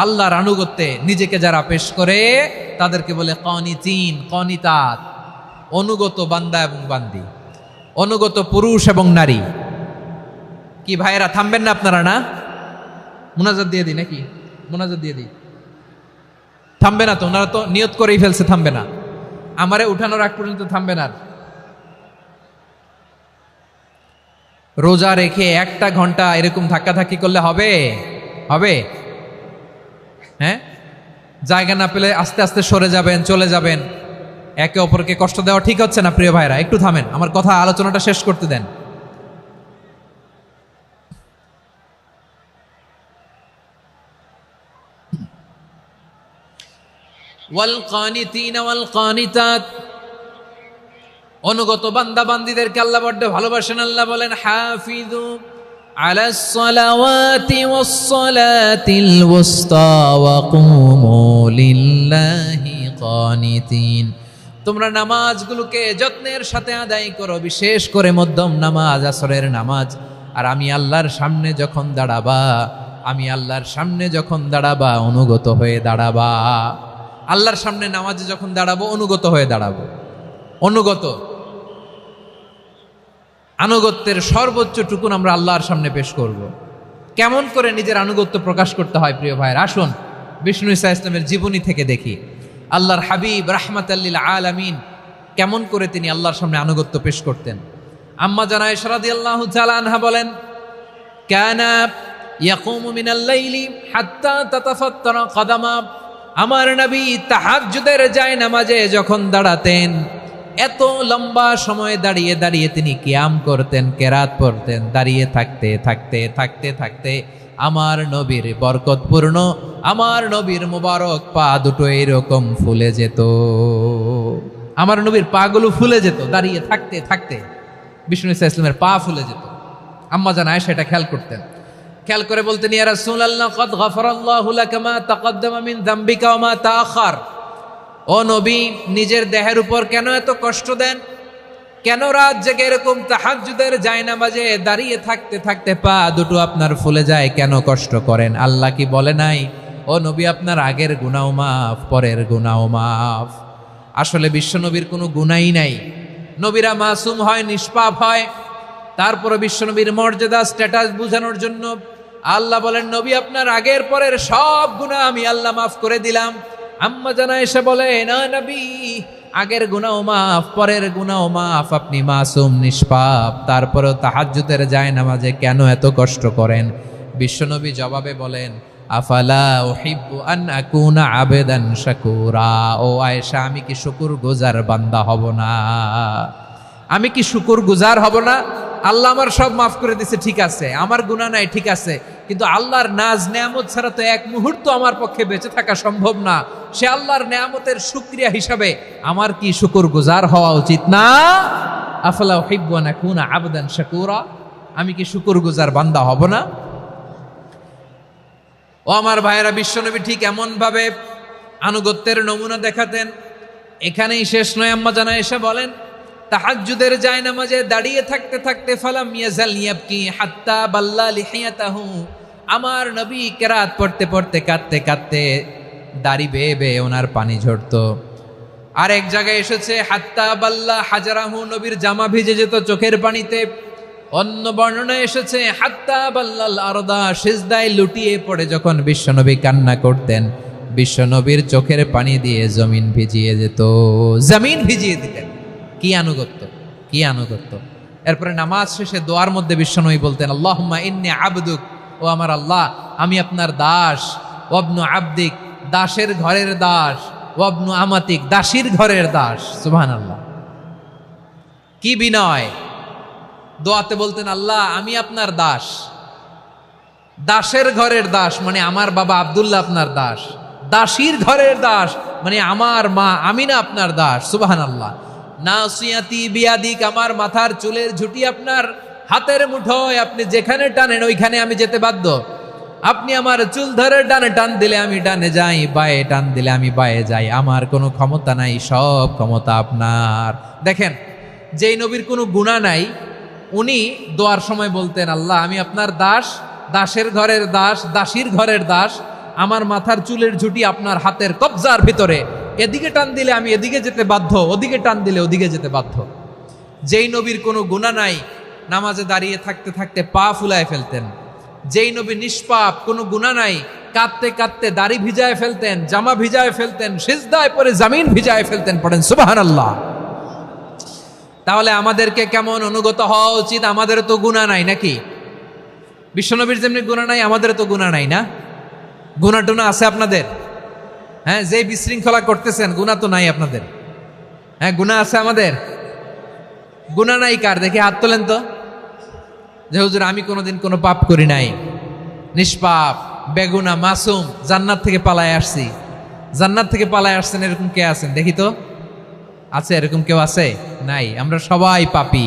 আল্লাহর আনুগত্যে নিজেকে যারা পেশ করে তাদেরকে বলে কানিতিন, কানিতাত, অনুগত বান্দা এবং বান্দি, অনুগত পুরুষ এবং নারী। কি ভাইয়েরা থামবেন না আপনারা? না, মুনাজাত দিয়ে দিই নাকি? মুনাজাত দিয়ে দিই। থামবে না তো? ওনারা তো নিয়ত করেই ফেলছে থামবে না। আমারে উঠানোর আগ পর্যন্ত থামবে না। রোজা রেখে 1 ঘন্টা এরকম ধাক্কাধাক্কি করলে হবে? হবে? হ্যাঁ, জায়গা না পেলে আস্তে আস্তে সরে যাবেন, চলে যাবেন। একে অপরকে কষ্ট দেওয়া ঠিক হচ্ছে না। প্রিয় ভাইরা একটু থামেন, আমার কথা, আলোচনাটা শেষ করতে দেন। ওয়াল কানিতিনা ওয়াল কানিতাত, অনুগত বান্দা বান্দীদেরকে আল্লাহ বড় ভালোবাসেন। আল্লাহ বলেন, হাফিজু আলাস সালাওয়াতি ওয়াস সালাতিল ওয়াসতা ওয়া কুমু লিল্লাহি কানিতিন। তোমরা নামাজগুলোকে যত্নের সাথে আদায় করো, বিশেষ করে মধ্যম নামাজ, আসরের নামাজ। আর আমি আল্লাহর সামনে যখন দাঁড়াবা, আমি আল্লাহর সামনে যখন দাঁড়াবা অনুগত হয়ে দাঁড়াবা। আল্লাহর সামনে নামাজে যখন দাঁড়াবো অনুগত হয়ে দাঁড়াবো। অনুগত, আনুগত্যের সর্বোচ্চ টুকুন আমরা আল্লাহর সামনে পেশ করব। কেমন করে নিজের আনুগত্য প্রকাশ করতে হয় প্রিয় ভাইয়ের, আসুন বিষ্ণু ঈসা ইসলামের জীবনী থেকে দেখি। আল্লাহর হাবিব রাহমাতাল লিল আলামিন কেমন করে তিনি আল্লাহর সামনে আনুগত্য পেশ করতেন। আম্মা জানা আয়েশা রাদিয়াল্লাহু তাআলা আনহা বলেন, কানা ইয়াকুমু মিনাল লাইলি হাত্তা তাতাফাত্তারা কদামা। আমার নবী তাহাজ্জুদের জায়নামাজে যখন দাঁড়াতেন, এত লম্বা সময় দাঁড়িয়ে দাঁড়িয়ে তিনি কিয়াম করতেন, কেরাত পড়তেন। দাঁড়িয়ে থাকতে থাকতে থাকতে থাকতে আমার নবীর বরকতপূর্ণ, আমার নবীর মুবারক পা দুটো এরকম ফুলে যেত। আমার নবীর পাগুলো ফুলে যেত দাঁড়িয়ে থাকতে থাকতে। বিষ্ণু ইসা ইসলামের পা ফুলে যেত। আম্মা জান আয়েশা এটা খেয়াল করতেন। খেয়াল করে বলতেন, ইয়া রাসূলুল্লাহ কদ গফারাল্লাহু লাকা মা তাকদ্দামা মিন যামবিকা ওয়া মা তাআখার। ও নবী, নিজের দেহের উপর কেন এত কষ্ট দেন? কেন রাত জেগে এরকম তাহাজ্জুদের জায়নামাজে দাঁড়িয়ে থাকতে থাকতে পা দুটো আপনার ফুলে যায়? কেন কষ্ট করেন? আল্লাহ কি বলে নাই, ও নবী আপনার আগের গুনাহ মাফ, পরের গুনাহ মাফ? আসলে বিশ্বনবীর কোনো গুনাই নাই। নবীরা মাসুম হয়, নিষ্পাপ হয়। তারপরে বিশ্বনবীর মর্যাদা, স্ট্যাটাস বোঝানোর জন্য আল্লাহ বলেন, নবী আপনার আগের পরের সব গুনাহ আমি আল্লাহ মাফ করে দিলাম। আম্মা জান আয়েশা বলে, না নবী, আগের গুনাহ মাফ, পরের গুনাহ মাফ, আপনি মাসুম, নিষ্পাপ, তারপরেও তাহাজ্জুদের জায়নামাজে কেন এত কষ্ট করেন? বিশ্বনবী জবাবে বলেন, আফালা উহিব্বু আন আকুনা আবেদান শাকুরা। ও আয়েশা, আমি কি শুকরগুজার বান্দা হব না? আমি কি শুকরগুজার হব না? আল্লাহ আমার সব মাফ করে দিছে, ঠিক আছে, আমার গুনাহ নাই, ঠিক আছে, কিন্তু আল্লাহর নাজ নেয়ামত ছাড়া তো এক মুহূর্ত আমার পক্ষে বেঁচে থাকা সম্ভব না। সে আল্লাহর নেয়ামতের শুকরিয়া হিসাবে আমার কি শুকরগুজার হওয়া উচিত না? আফালা উহিব্বু আন আকুনা আবদান শাকুরা। আমি কি শুকরগুজার বান্দা হব না? ও আমার ভাইয়েরা, বিশ্বনবী ঠিক এমন ভাবে আনুগত্যের নমুনা দেখাতেন। এখানেই শেষ নয়। আম্মা জান আয়েশা বলেন, তাহাজ্জুদের জায়নামাজে দাঁড়িয়ে থাকতে থাকতে ফালাম ইয়াজাল ইয়াবকি হাত্তা বাল্লা লিহিয়াতাহু। আমার নবী কেরাত পড়তে পড়তে কাঁদতে কাঁদতে দাড়ি বেয়ে বেয়ে ওনার পানি ঝরতো। আর এক জায়গায় এসেছে হাত্তা বাল্লা হাজারাহু, নবীর জামা ভিজে যেত চোখের পানিতে। অন্য বর্ণনায় এসেছে হাত্তা বাল্লাল আরদা, সিজদায় লুটিয়ে পড়ে যখন বিশ্বনবী কান্না করতেন, বিশ্বনবীর চোখের পানি দিয়ে জমিন ভিজিয়ে যেত, জমিন ভিজিয়ে দিতেন। কি আনুগত্য, কি আনুগত্য! এরপরে নামাজ শেষে দোয়ার মধ্যে বিশ্বনবী বলতেন, আল্লাহুম্মা ইন্নী আবদুক, ও আমার আল্লাহ, আমি আপনার দাস। ওয়াবনু আবদিক, দাসের ঘরের দাস। ওয়াবনু আমাতিক, দাসীর ঘরের দাস। সুবহানাল্লাহ, কি বিনয়! দোয়াতে বলতেন, আল্লাহ আমি আপনার দাস। দাসের ঘরের দাস মানে আমার বাবা আব্দুল্লাহ আপনার দাস। দাসীর ঘরের দাস মানে আমার মা আমিনা আপনার দাস। সুবহানাল্লাহ। নাসিয়াতি বিয়াদিক, আমার মাথার চুলের ঝুঁটি আপনার হাতের মুঠোয়, আপনি যেখানে টানেন ওইখানে আমি যেতে বাধ্য। আপনি আমার চুল ধরে ডানে টান দিলে আমি ডানে যাই, বায়ে টান দিলে আমি বায়ে যাই। আমার কোনো ক্ষমতা নাই, সব ক্ষমতা আপনার। দেখেন, যেই নবীর কোনো গুনাহ নাই, উনি দোয়ার সময় বলতেন, আল্লাহ আমি আপনার দাস, দাসের ঘরের দাস, দাসীর ঘরের দাস। আমার মাথার চুলের ঝুঁটি আপনার হাতের কবজার ভিতরে, এদিকে টান দিলে আমি এদিকে যেতে বাধ্য, ওদিকে টান দিলে ওদিকে যেতে বাধ্য। যেই নবীর কোনো গুনাহ নাই, নামাজে দাঁড়িয়ে থাকতে থাকতে পা ফুলায় ফেলতেন। যেই নবী নিষ্পাপ, কোনো গুনাহ নাই, কাঁদতে কাঁদতে দাড়ি ভিজায় ফেলতেন, জামা ভিজায় ফেলতেন, সিজদায় পরে জমিন ভিজায় ফেলতেন। পড়েন সুবহানাল্লাহ। তাহলে আমাদেরকে কেমন অনুগত হওয়া উচিত? আমাদের তো গুনাহ নাই নাকি? বিশ্বনবীর যেমনি গুনাহ নাই, আমাদের তো গুনাহ নাই না? গুনাহ টুনা আছে আপনাদের? হ্যাঁ, যে বিশৃঙ্খলা করতেছেন, গুনাহ তো নাই আপনাদের? হ্যাঁ, গুনাহ আছে আমাদের? গুনাহ নাই কার? দেখি হাত তোলেন তো, যে হুজুর আমি কোনোদিন কোনো পাপ করি নাই, নিষ্পাপ, বেগুনা, মাসুম, জান্নাত থেকে পালায় আসছি। জান্নাত থেকে পালায় আসছেন, এরকম কে আছেন দেখি তো? আছে এরকম কেউ? আছে? নাই। আমরা সবাই পাপী,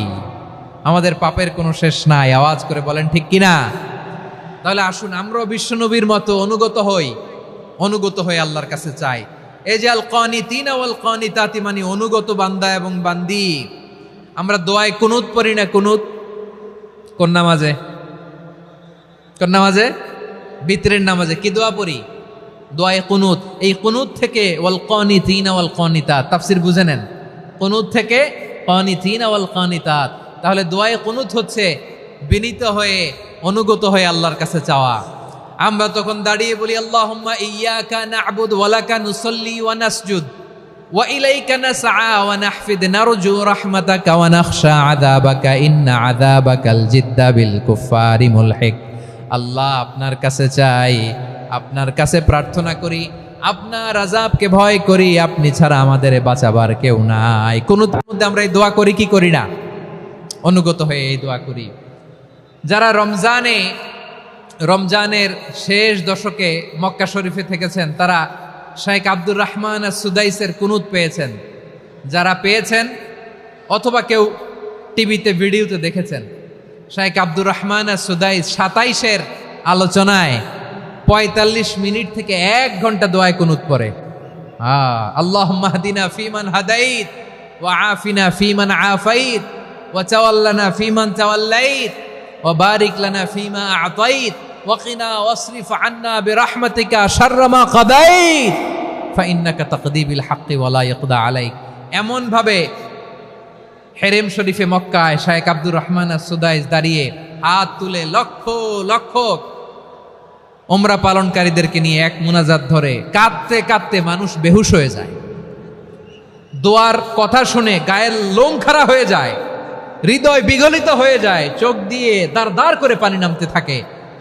আমাদের পাপের কোনো শেষ নাই। আওয়াজ করে বলেন ঠিক কিনা? তাহলে আসুন আমরাও বিশ্বনবীর মতো অনুগত হই, অনুগত হয়ে আল্লাহর কাছে চাই। এই যে আল কানিতিনা ওয়াল কানিতাতি, মানে অনুগত বান্দা এবং বান্দি। আমরা দোয়ায় কুনুত পড়ি না? কুনুত কোন নামাজে? কোন নামাজে? বিতরের নামাজে কি দোয়া পড়ি? দোয়ায়ে কুনুত। এই কুনুত থেকে ওয়াল কানিতিনা ওয়াল কানিতাত, তাফসীর বুঝে নেন। কুনুত থেকে কানিতিনা ওয়াল কানিতাত। তাহলে দোয়ায়ে কুনুত হচ্ছে বিনীত হয়ে, অনুগত হয়ে আল্লাহর কাছে চাওয়া। আমরা তখন দাঁড়িয়ে বলি, আল্লাহুম্মা ইয়্যাকা না'বুদু ওয়া লাকা নুসাল্লি ওয়া নাসজুদ ওয়া ইলাইকা নাসআ ওয়া নাহফিদ নারজু রাহমাতাকা ওয়া নাখশা আযাবাকা ইন্না আযাবাকাল জিদ্দা বিল কুফফারি মুলহিক। আল্লাহ আপনার কাছে চাই, আপনার কাছে প্রার্থনা করি, আপনার আযাবকে ভয় করি, আপনি ছাড়া আমাদের বাঁচাবার কেউ নাই। কুনুতের মধ্যে আমরা এই দোয়া করি কি করি না? অনুগত হয়ে এই দোয়া করি। যারা রমজানের শেষ দশকে মক্কা শরীফে থেকেছেন তারা শাইখ আব্দুর রহমান সুদাইসের কুনুত পেয়েছেন। যারা পেয়েছেন অথবা কেউ টিভিতে ভিডিওতে দেখেছেন, শাইখ আব্দুর রহমান সুদাইস 27-এর আলোচনায় 45 মিনিট থেকে 1 ঘন্টা দোয়ায় কুনুত পড়ে। আল্লাহুম্মা হদিনা ফিমান হাদাইত ওয়া আফিনা ফিমান আফাইত ওয়া তাওয়াল্লানা ফিমান তাওয়াল্লাইত ওয়া বারিক লানা ফিমা আতাইত ওয়া কিনা ওয়াসরিফ আন্না বিরহমাতিকা শাররা মা কাদাইত ফাইন্নাকা তাকদি বিল হাক্কি ওয়া লা ইয়াকদা আলাইক। এমন ভাবে হেরেম শরীফে মক্কায় শাইখ আব্দুর রহমান সুদাইস দাঁড়িয়ে হাত তুলে লক্ষ লক্ষ উমরা পালনকারীদেরকে নিয়ে এক মুনাজাত ধরে কাঁদতে কাঁদতে মানুষ বেহুশ হয়ে যায়। দোয়ার কথা শুনে গায়ের লোম খাড়া হয়ে যায়, হৃদয় বিগলিত হয়ে যায়, চোখ দিয়ে দাঁড় দাঁড় করে পানি নামতে থাকে।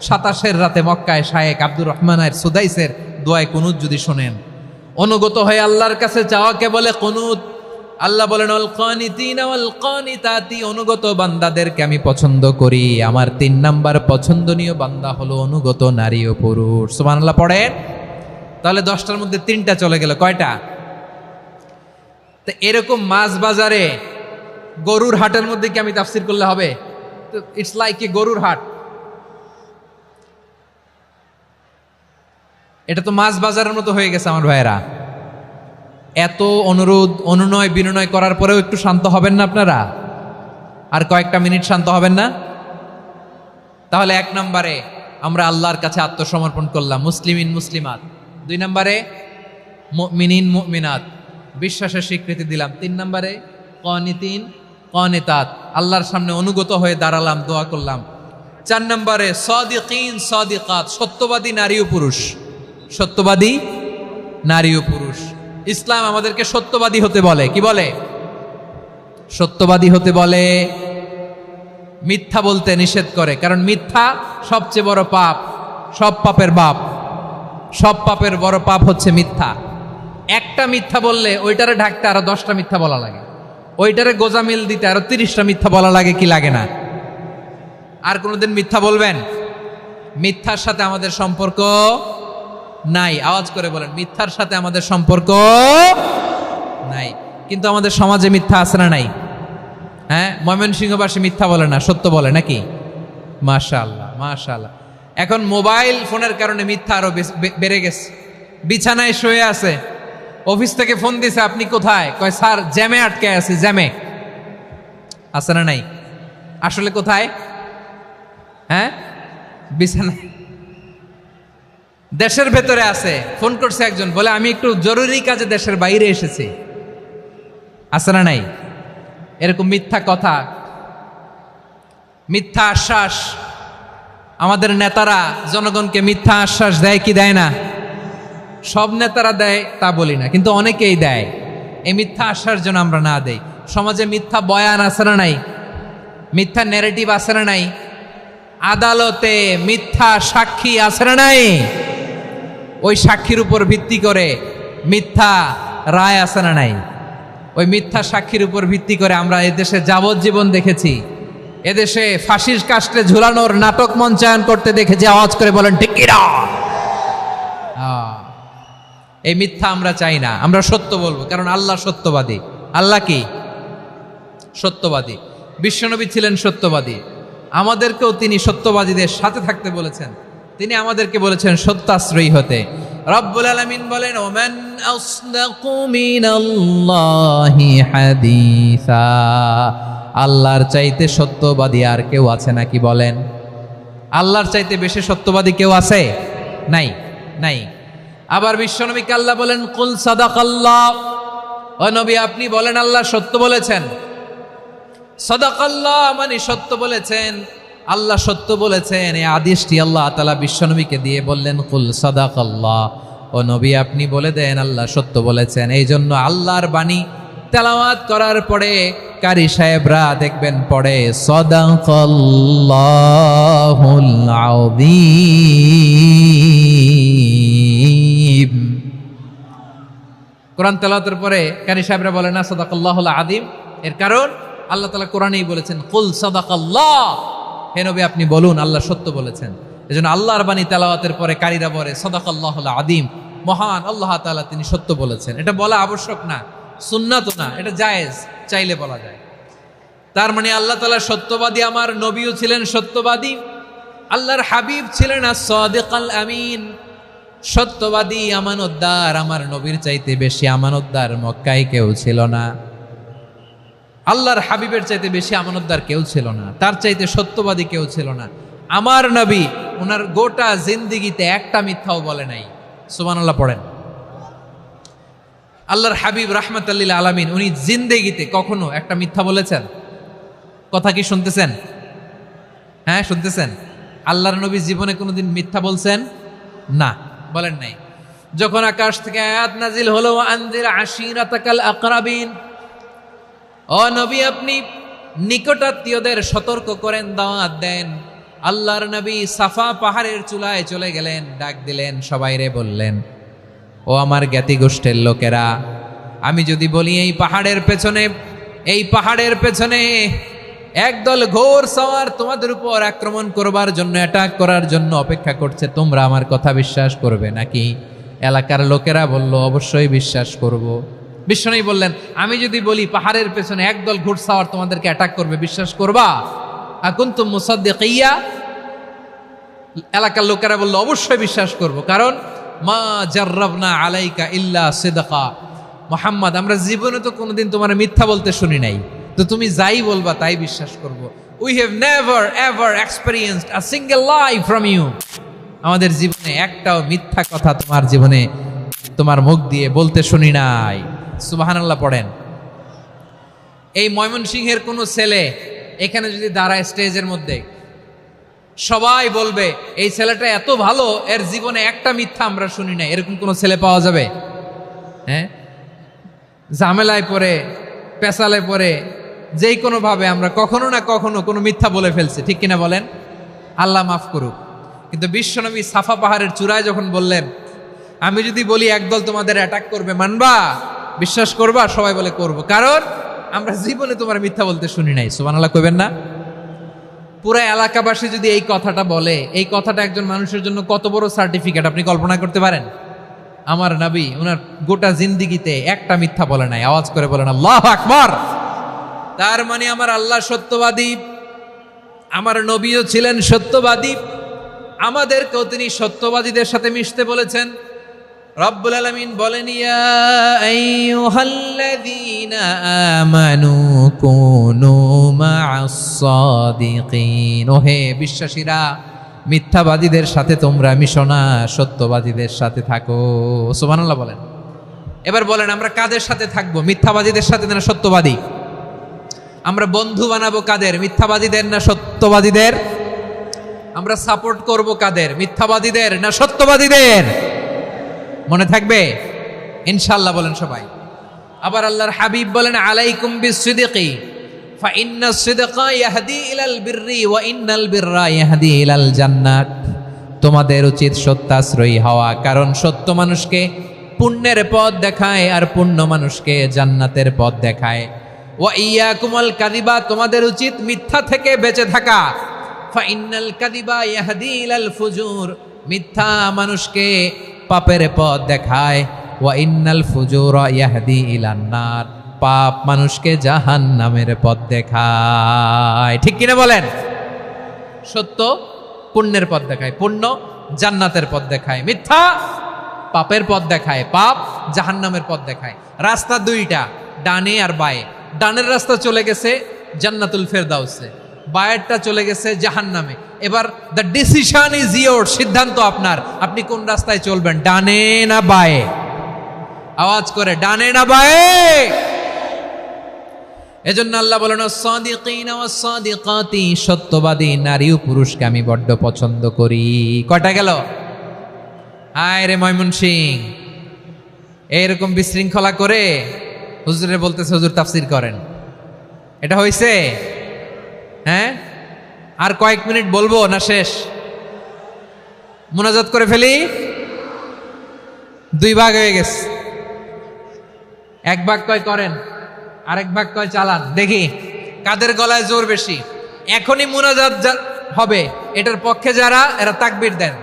27-এর রাতে মক্কায় শাইখ আব্দুর রহমানের সুদাইসের দোয়ায় কুনুত যদি শোনেন, অনুগত হয়ে আল্লাহর কাছে চাওয়াকে বলে কুনুত। আল্লাহ বলেন আল কানিতিনা ওয়াল কানিতাতি, অনুগত বান্দাদেরকে আমি পছন্দ করি। আমার 3 নাম্বার পছন্দনীয় বান্দা হলো অনুগত নারী ও পুরুষ। সুবহানাল্লাহ পড়েন। তাহলে 10টার মধ্যে 3টা চলে গেল, কয়টা? তো এরকম মাছ বাজারে গরুর হাটের মধ্যে কি আমি তাফসীর করলে হবে? তো ইটস লাইক এ গরুর হাট। এটা তো মাছ বাজারের মতো হয়ে গেছে আমার ভাইয়েরা। এত অনুরোধ অনুনয় বিনয় করার পরেও একটু শান্ত হবেন না আপনারা? আর কয়েকটা মিনিট শান্ত হবেন না? তাহলে 1 নম্বরে আমরা আল্লাহর কাছে আত্মসমর্পণ করলাম, মুসলিমিন মুসলিমাত। 2 নম্বরে মুমিনিন মুমিনাত, বিশ্বাসের স্বীকৃতি দিলাম। 3 নম্বরে কানিতিন কানিতাত, আল্লাহর সামনে অনুগত হয়ে দাঁড়ালাম, দোয়া করলাম। 4 নম্বরে সাদিকিন সাদিকাত, সত্যবাদী নারী ও পুরুষ। সত্যবাদী নারী ও পুরুষ। ইসলাম আমাদেরকে সত্যবাদী হতে বলে। কি বলে? সত্যবাদী হতে বলে, মিথ্যা বলতে নিষেধ করে। কারণ মিথ্যা সবচেয়ে বড় পাপ, সব পাপের বাপ। সব পাপের বড় পাপ হচ্ছে মিথ্যা। একটা মিথ্যা বললে ওইটারে ঢাকতে আরো 10টা মিথ্যা বলা লাগে, ওইটারে গোজামিল দিতে আরো 30টা মিথ্যা বলা লাগে, কি লাগে না? আর কোনোদিন মিথ্যা বলবেন? মিথ্যার সাথে আমাদের সম্পর্ক নাই। আওয়াজ করে বলেন, মিথ্যার সাথে আমাদের সম্পর্ক নাই। কিন্তু আমাদের সমাজে মিথ্যা আছে না নাই? হ্যাঁ, ময়মনসিংহবাসী মিথ্যা বলে না, সত্য বলে নাকি? মাশাআল্লাহ মাশাআল্লাহ। এখন মোবাইল ফোনের কারণে মিথ্যা আরো বেড়ে গেছে। বিছানায় শুয়ে আছে, অফিস থেকে ফোন দিছে, আপনি কোথায়? কয় স্যার জ্যামে আটকে আছি। জ্যামে আছে না নাই? আসলে কোথায়? হ্যাঁ, বিছানায়। দেশের ভেতরে আছে। ফোন করছে একজন, বলে আমি একটু জরুরি কাজে দেশের বাইরে এসেছি। আছে না নাই? এরকম মিথ্যা কথা, মিথ্যা আশ্বাস। আমাদের নেতারা জনগণকে মিথ্যা আশ্বাস দেয় কি দেয় না? সব নেতারা দেয় তা বলি না, কিন্তু অনেকেই দেয়। এই মিথ্যা আশ্বাস যেন আমরা না দেই। সমাজে মিথ্যা বয়ান আছে না নাই? মিথ্যা ন্যারেটিভ আছে না নাই? আদালতে মিথ্যা সাক্ষী আছে না নাই? ওই সাক্ষীর উপর ভিত্তি করে মিথ্যা রায় আছে না নাই? ওই মিথ্যা সাক্ষীর উপর ভিত্তি করে আমরা এদেশে যাবজ্জীবন দেখেছি, এদেশে ফাঁসির কাস্টে ঝুলানোর নাটক মঞ্চায়ন করতে দেখেছি। আওয়াজ করে বলেন ঠিক কি না? এই মিথ্যা আমরা চাই না, আমরা সত্য বলবো, কারণ আল্লাহ সত্যবাদী। আল্লাহ কি? সত্যবাদী। বিশ্বনবী ছিলেন সত্যবাদী, আমাদেরকেও তিনি সত্যবাদীদের সাথে থাকতে বলেছেন। তিনি আমাদেরকে বলেছেন সত্যাশ্রয়ী হতে। রব্বুল আলামিন বলেন, ওমান আসদাকু মিনাল্লাহি হাদিসা, আল্লাহর চাইতে সত্যবাদী আর কেউ আছে নাকি বলেন? আল্লাহর চাইতে বেশি সত্যবাদী কেউ আছে? নাই, নাই। আবার বিশ্বনবীকে আল্লাহ বলেন, কুল সাদাকাল্লাহ, ও নবী আপনি বলেন আল্লাহ সত্য বলেছেন। সাদাকাল্লাহ মানে সত্য বলেছেন, আল্লাহ সত্য বলেছেন। এই আদেশটি আল্লাহ তাআলা বিশ্বনবীকে দিয়ে বললেন, কুল সাদাকাল্লাহ, ও নবী আপনি বলে দেন আল্লাহ সত্য বলেছেন। এই জন্য আল্লাহর বাণী তেলাওয়াত করার পরে কারি সাহেবরা দেখবেন পড়ে সাদাকাল্লাহুল আযীম। কোরআন তেলাওয়াতের পরে কারি সাহেবরা বলে না সাদাকাল্লাহুল আযীম, এর কারণ আল্লাহ তাআলা কোরআনেই বলেছেন কুল সাদাকাল্লাহ, হে নবী আপনি বলুন আল্লাহ সত্য বলেছেন। এজন্য আল্লাহর বাণী তেলাওয়াতের পরে কারীরা বলে সাদাকাল্লাহুল আযীম, মহান আল্লাহ তাআলা তিনি সত্য বলেছেন। এটা বলা আবশ্যক না, সুন্নাতও না, এটা জায়েজ, চাইলে বলা যায়। তার মানে আল্লাহ তাআলা সত্যবাদী, আমার নবীও ছিলেন সত্যবাদী, আল্লাহর হাবিব ছিলেন as-সাদিকাল আমিন, সত্যবাদী আমানতদার। আমার নবীর চাইতে বেশি আমানতদার মক্কায় কেউ ছিল না, আল্লাহর হাবিবের চাইতে বেশি আমানতদার কেউ ছিল না, তার চাইতে সত্যবাদী কেউ ছিল না। আমার নবী ওনার গোটা জিন্দেগিতে একটা মিথ্যাও বলে নাই। সুবহানাল্লাহ পড়েন। আল্লাহর হাবিব রাহমাতাল লিল আলামিন উনি জিন্দেগিতে কখনো একটা মিথ্যা বলেছেন? কথা কি শুনতেছেন? হ্যাঁ শুনতেছেন? আল্লাহর নবী জীবনে কোনোদিন মিথ্যা বলছেন? না, বলেন নাই। যখন আকাশ থেকে আয়াত নাজিল হলো আনজির আশিরাতাকাল আকরাবিন, ও নবী আপনি নিকটাত্মীয়দের সতর্ক করেন, দাওয়াত দেন। আল্লাহর নবী সাফা পাহাড়ের চূড়ায় চলে গেলেন, ডাক দিলেন, সবাইরে বললেন, ও আমার জ্ঞাতি গোষ্ঠীর লোকেরা, আমি যদি বলি এই পাহাড়ের পেছনে একদল ঘোর সওয়ার তোমাদের উপর আক্রমণ করবার জন্য, অ্যাটাক করার জন্য অপেক্ষা করছে, তোমরা আমার কথা বিশ্বাস করবে নাকি? এলাকার লোকেরা বলল, অবশ্যই বিশ্বাস করব। বিশ্বনবী বললেন, আমি যদি বলি পাহাড়ের পেছনে একদল ঘোড়সাওয়ার তোমাদেরকে অ্যাটাক করবে, বিশ্বাস করবা? আকুনতুম মুসাদ্দিকিয়া? এলাকার লোকেরা বলল, অবশ্যই বিশ্বাস করব, কারণ মা জাররাবনা আলাইকা ইল্লা সিদকা, মুহাম্মদ আমরা জীবনে তো কোনোদিন তোমার মিথ্যা বলতে শুনি নাই, তো তুমি যাই বলবা তাই বিশ্বাস করব। We have never ever experienced a single lie from you, আমাদের জীবনে একটাও মিথ্যা কথা তোমার জীবনে তোমার মুখ দিয়ে বলতে শুনি নাই। সুবহানাল্লাহ পড়েন। এই ময়মনসিংহের কোনো ছেলে এখানে যদি দাঁড়ায় স্টেজের মধ্যে, সবাই বলবে এই ছেলেটা এত ভালো, এর জীবনে একটা মিথ্যা আমরা শুনি নাই। এরকম কোনো ছেলে পাওয়া যাবে? হ্যাঁ, ঝামেলায় পড়ে, পেশালে পড়ে, যেই কোনো ভাবে আমরা কখনো না কখনো কোনো মিথ্যা বলে ফেলছি, ঠিক কিনা বলেন? আল্লাহ মাফ করুক। কিন্তু বিশ্বনবী সাফা পাহাড়ের চূড়ায় যখন বললেন, আমি যদি বলি একদল তোমাদের অ্যাটাক করবে, মানবা? বিশ্বাস করবা? সবাই বলে করব, কারণ আমরা জীবনে তোমার মিথ্যা বলতে শুনি নাই। সুবহানাল্লাহ কইবেন না? পুরা এলাকাবাসী যদি এই কথাটা বলে, এই কথাটা একজন মানুষের জন্য কত বড় সার্টিফিকেট আপনি কল্পনা করতে পারেন? আমার নবী ওনার গোটা জিন্দেগিতে একটা মিথ্যা বলে নাই। আওয়াজ করে বলেন আল্লাহু আকবার। তার মানে আমার আল্লাহ সত্যবাদী, আমার নবীও ছিলেন সত্যবাদী, আমাদেরকেও তিনি সত্যবাদীদের সাথে মিশতে বলেছেন। রব্বুল আলামিন বলেন, ইয়া আইয়ুহাল্লাযীনা আমানু কুনু মা'আস সাদিকিন, ওহে বিশ্বাসীরা, মিথ্যাবাদীদের সাথে তোমরা মিশো না, সত্যবাদীদের সাথে থাকো। সুবহানাল্লাহ বলেন। এবার বলেন, আমরা কাদের সাথে থাকবো? মিথ্যাবাদীদের সাথে না সত্যবাদী? আমরা বন্ধু বানাবো কাদের? মিথ্যাবাদীদের না সত্যবাদীদের? আমরা সাপোর্ট করব কাদের? মিথ্যাবাদীদের না সত্যবাদীদের? মনে থাকবে ইনশাআল্লাহ, বলেন সবাই। আবার আল্লাহর হাবিব বলেন, আলাইকুম বিসসিদকি ফাইন্নাস সিদকা ইয়াহদি ইলাল বিররি ওয়া ইন্নাল বিররা ইয়াহদি ইলাল জান্নাত। তোমাদের উচিত সত্যাশ্রয়ী হওয়া, কারণ সত্য মানুষকে পুণ্যের পথ দেখায় আর পুণ্য মানুষকে জান্নাতের পথ দেখায়। ওয়া ইয়াকুমুল কাযিবা, তোমাদের উচিত মিথ্যা থেকে বেঁচে থাকা। ফাইন্নাল কাযিবা ইয়াহদি ইলাল ফুজুর, মিথ্যা মানুষকে পাপের পথ দেখায়। ওয়া ইন্নাল ফুজুরা ইয়াহদি ইলান নার, পাপ মানুষকে জাহান্নামের পথ দেখায়। ঠিক কিনা বলেন? সত্য পুণ্যের পথ দেখায়, পুণ্য জান্নাতের পথ দেখায়, মিথ্যা পাপের পথ দেখায়, পাপ জাহান্নামের পথ দেখায়। রাস্তা দুইটা, ডানে আর বায়ে। ডানের রাস্তা চলে গেছে জান্নাতুল ফেরদাউসে, বায়েরটা চলে গেছে জাহান্নামে। এবার দ্য ডিসিশন ইজ ইয়োর, সিদ্ধান্ত আপনার, আপনি কোন রাস্তায় চলবেন, ডানে না বায়ে? আওয়াজ করে, ডানে না বায়ে? এজন্য আল্লাহ বলেন, সাদিকিনা ওয়াস সাদিকাতি, সত্যবাদী নারী ও পুরুষকে আমি বড্ড পছন্দ করি। কয়টা গেল? হায় রে ময়মনসিং, এইরকম বিশৃঙ্খলা করে হুজুরে বলতেছে হুজুর তাফসীর করেন, এটা হইছে? হ্যাঁ, আর কয়েক মিনিট বলবো না শেষ? মুনাজাত করে ফেলি, দুই ভাগ হয়ে গেছে। এক ভাগ কয় করেন, আরেক ভাগ কয় চালান। দেখি কাদের গলায় জোর বেশি। এখনই মুনাজাত হবে, এটার পক্ষে যারা এরা তাকবীর দেন।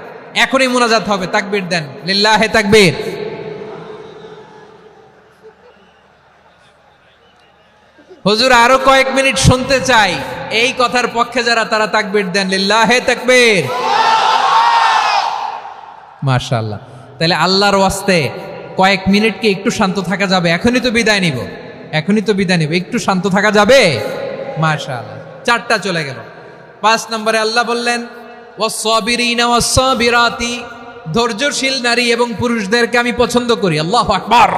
এখনই মুনাজাত হবে, তাকবীর দেন, লিল্লাহে তাকবীর। হুজুর আরো কয়েক মিনিট শুনতে চাই, এই কথার পক্ষে যারা তারা তাকবীর দেন, লিল্লাহে তাকবীর। মাশাআল্লাহ। তাহলে আল্লাহর ওয়াস্তে কয়েক মিনিট কি একটু শান্ত থাকা যাবে? এখনই তো বিদায় নিব, এখনই তো বিদায় নিব, একটু শান্ত থাকা যাবে? মাশাআল্লাহ। 4টা চলে গেল। 5 নম্বরে আল্লাহ বললেন ওয়াস-সাবিরিনা ওয়াস-সাবিরাতি, ধৈর্যশীল নারী এবং পুরুষদেরকে আমি পছন্দ করি। আল্লাহু আকবার।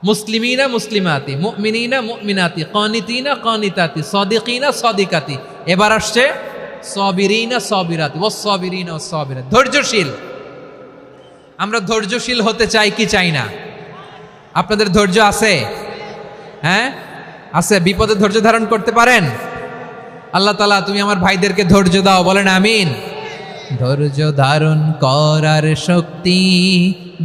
মুসলিমিনা মুসলিমাতি, মুমিনিনা মুমিনাতি, কানিতিনা কানিতাতি, সাদিকিনা সাদিকাতি। এবার আসছে সাবিরিনা সাবিরাতি, ওয়াস-সাবিরিনা ওয়াস-সাবিরাতি, ধৈর্যশীল। আমরা ধৈর্যশীল হতে চাই কি চাই না? আপনাদের ধৈর্য আছে? হ্যাঁ আছে? বিপদে ধৈর্য ধারণ করতে পারেন? আল্লাহ তাআলা তুমি আমার ভাইদেরকে ধৈর্য দাও, বলেন আমিন। ধৈর্য ধারণ করার শক্তি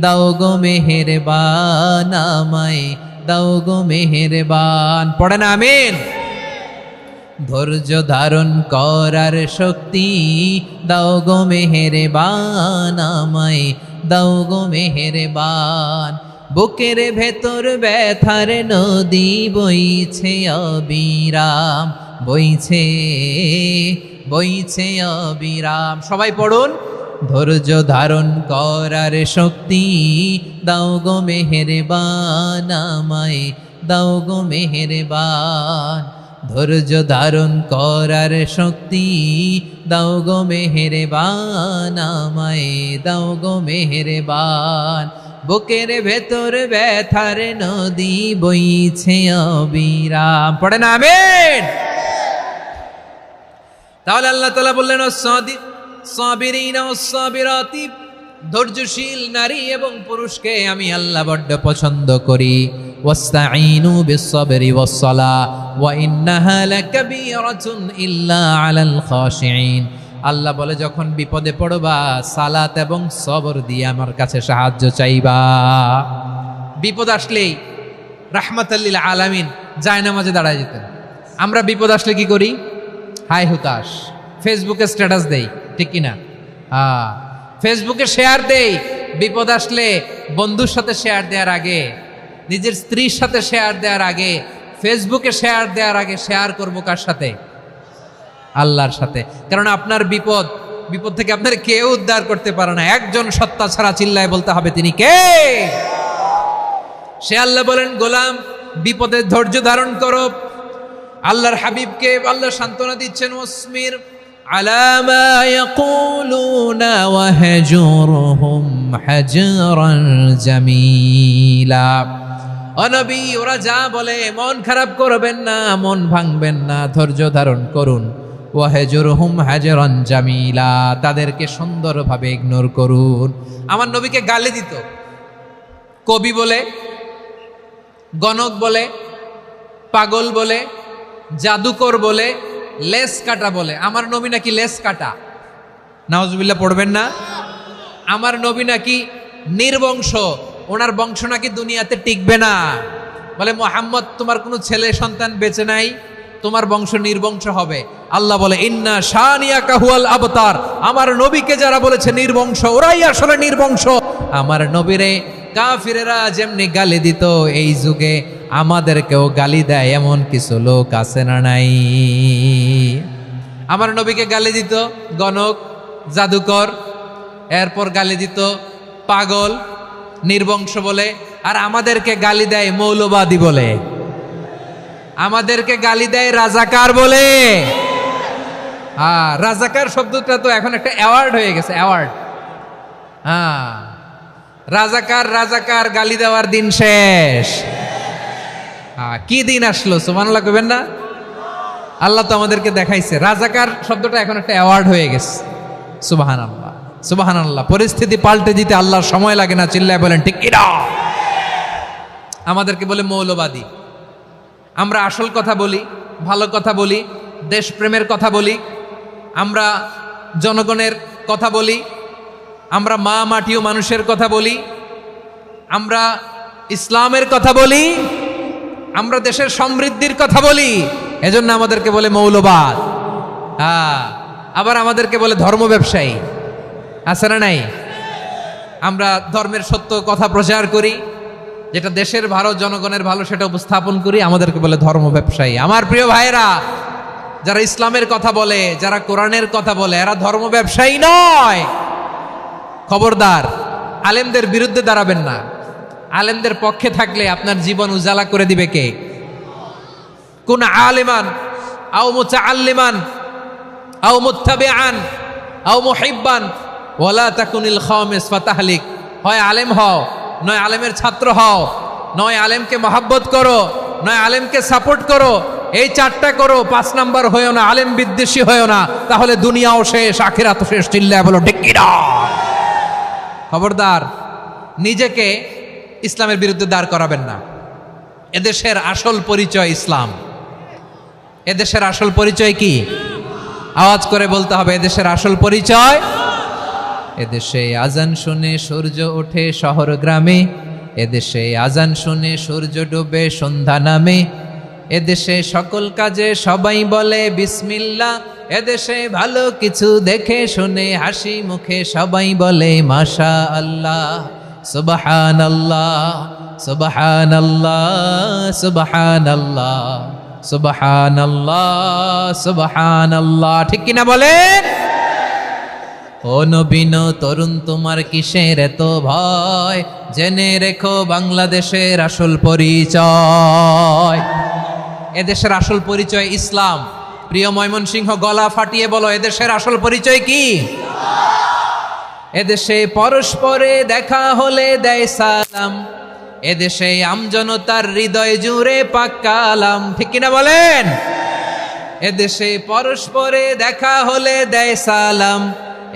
দাও গো মেহেরবান, আমায় দাও গো মেহেরবান, পড়েন আমিন। ধৈর্য ধারণ করার শক্তি দাও গো মেহেরবান, আমায় দাও গো মেহেরবান। বুকের ভেতর ব্যথার নদী বইছে অবিরাম, বইছে বইছে অবিরাম। সবাই পড়ুন, ধৈর্য ধারণ করার শক্তি দাও গো মেহেরবান, আমায় দাও গো মেহেরবান। ধৈর্য ধারণ করার শক্তি দাও গো মেহেরবান, আমায় দাও গো মেহেরবান। বুকের ভেতর ব্যথার নদী বইছে অবিরাম, পড়েন আমিন। তাহলে আল্লাহ তাআলা বললেন সাবিরিনা ওয়াস-সাবিরাতি, ধৈর্যশীল নারী এবং পুরুষকে আমি আল্লাহ বড্ড পছন্দ করি। ওয়াস্তাঈনু বিস-সাবরি ওয়াস-সালাহ ওয়া ইন্নাহা লাকাবীরাতুন ইল্লা আলাল খাশিঈন। আল্লাহ বলে যখন বিপদে পড়বা সালাত এবং সবর দিয়ে আমার কাছে সাহায্য চাইবা। বিপদ আসলেই রাহমাতাল লিল আলামিন জায়নামাজে দাঁড়ায় যেতেন। আমরা বিপদ আসলে কি করি? হাই হুতাশ, ফেসবুকে স্ট্যাটাস দেই, ঠিক কিনা? ফেসবুকে শেয়ার দেই। বিপদ আসলে বন্ধুর সাথে শেয়ার দেওয়ার আগে, নিজের স্ত্রীর সাথে শেয়ার দেওয়ার আগে, ফেসবুকে শেয়ার দেওয়ার আগে শেয়ার করবো কার সাথে? আল্লাহর সাথে। কারণ আপনার বিপদ থেকে আপনার কেউ উদ্ধার করতে পারে না, একজন সত্তা ছাড়া। চিল্লায় বলতে হবে তিনি কে? সে আল্লাহ বলেন গোলাম বিপদে ধৈর্য ধারণ করো। আল্লাহর হাবিবকে আল্লাহ সান্ত্বনা দিচ্ছেন, ওয়াসমির আলা মা ইয়াকুলুনা ওয়াহজুরহুম হাজরান জামিলা। ও নবী, ওরা যা বলে মন খারাপ করবেন না, মন ভাঙবেন না, ধৈর্য ধারণ করুন। ওয়াহজুরহুম হাজরান জামিলা, তাদেরকে সুন্দরভাবে ইগনোর করুন। আমার নবীকে গালি দিত কবি বলে, গণক বলে, পাগল বলে, জাদুকর বলে, লেস কাটা বলে। আমার নবী নাকি লেস কাটা, নাউজুবিল্লাহ পড়বেন না। আমার নবী নাকি নির্বংশ, ওনার বংশ নাকি দুনিয়াতে টিকবে না। বলে মুহাম্মদ তোমার কোনো ছেলে সন্তান বেঁচে নাই, তোমার বংশ নির্বংশ হবে। আল্লাহ বলে ইন্না শানিয়াকা হুয়াল আবতার। আমার নবীকে যারা বলেছে নির্বংশ, ওরাই আসলে নির্বংশ। আমার নবীরে কাফিরেরা যেমনি গালি দিত, এই যুগে আমাদেরকেও গালি দেয় এমন কিছু লোক আছে না নাই? আমার নবীকে গালি দিত গণক, জাদুকর, এরপর গালি দিত পাগল, নির্বংশ বলে। আর আমাদেরকে গালি দেয় মৌলবাদী বলে, আমাদেরকে গালি দেয় রাজাকার বলে। রাজাকার শব্দটা তো এখন একটা অ্যাওয়ার্ড হয়ে গেছে, অ্যাওয়ার্ড। রাজাকার রাজাকার গালি দেওয়ার দিন শেষ। কি দিন আসলো, সুবহানাল্লাহ কইবেন না? আল্লাহ তো আমাদেরকে দেখাইছে। রাজাকার শব্দটা এখন একটা অ্যাওয়ার্ড হয়ে গেছে। সুবহানাল্লাহ, সুবহানাল্লাহ। পরিস্থিতি পাল্টে দিতে আল্লাহর সময় লাগে না, চিল্লায় বলেন ঠিক কিনা? আমাদেরকে বলে মৌলবাদী। আমরা আসল কথা বলি, ভালো কথা বলি, দেশপ্রেমের কথা বলি, আমরা জনগণের কথা বলি, আমরা মা মাটি ও মানুষের কথা বলি, আমরা ইসলামের কথা বলি, আমরা দেশের সমৃদ্ধির কথা বলি, এজন্য আমাদেরকে বলে মৌলবাদ। হ্যাঁ, আবার আমাদেরকে বলে ধর্ম ব্যবসায়ী। আছে না নাই? আমরা ধর্মের সত্য কথা প্রচার করি, যেটা দেশের ভালো, জনগণের ভালো, সেটা উপস্থাপন করি, আমাদেরকে বলে ধর্ম ব্যবসায়ী। আমার প্রিয় ভাইরা, যারা ইসলামের কথা বলে, যারা কোরআনের কথা বলে, এরা ধর্ম ব্যবসায়ী নয়। খবরদার, আলেমদের বিরুদ্ধে দাঁড়াবেন না। আলেমদের পক্ষে থাকলে আপনার জীবন উজালা করে দিবে কে? কুন আলিমান আও মুতাআল্লিমান আও মুত্তাবিআন আও মুহিব্বান ওয়ালা তাকুনিল খামিস ফাতাহলিক। হয় আলেম হও, নয় আলেমের ছাত্র হও, নয় আলেমকে মহাব্বত করো, নয় আলেমকে সাপোর্ট করো। এই চারটা করো, 5 নাম্বার হয়েও না, আলেম বিদ্বেষী হয়েও না, তাহলে দুনিয়াও শেষ, আখিরাতও শেষ। চিল্লায় বলো ঠিক কি না? খবরদার, নিজেকে ইসলামের বিরুদ্ধে দাঁড় করাবেন না। এদেশের আসল পরিচয় ইসলাম। এদেশের আসল পরিচয় কি? আওয়াজ করে বলতে হবে, এদেশের আসল পরিচয়। এদেশে আজান শুনে সূর্য ওঠে শহর গ্রামে, এদেশে আজান শুনে সূর্য ডুবে সন্ধ্যা নামে, এদেশে সকল কাজে সবাই বলে বিসমিল্লাহ, এদেশে ভালো কিছু দেখে শুনে হাসি মুখে সবাই বলে মাশা আল্লাহ, সুবহানাল্লাহ, সুবহানাল্লাহ, সুবহানাল্লাহ, সুবহানাল্লাহ, সুবহানাল্লাহ। ঠিক কিনা বলেন? ও নবীন তরুণ, তোমার কিসের এত ভয়? জেনে রেখো বাংলাদেশের আসল পরিচয়। এদেশের আসল পরিচয় ইসলাম। প্রিয় ময়মনসিংহ, গলা ফাটিয়ে বলো, এদেশের আসল পরিচয় কি? এদেশে পরস্পরে দেখা হলে দেয় সালাম, এদেশে আমজনতার হৃদয় জুড়ে পাক কালাম। ঠিক কিনা বলেন? এদেশে পরস্পরে দেখা হলে দেয় সালাম,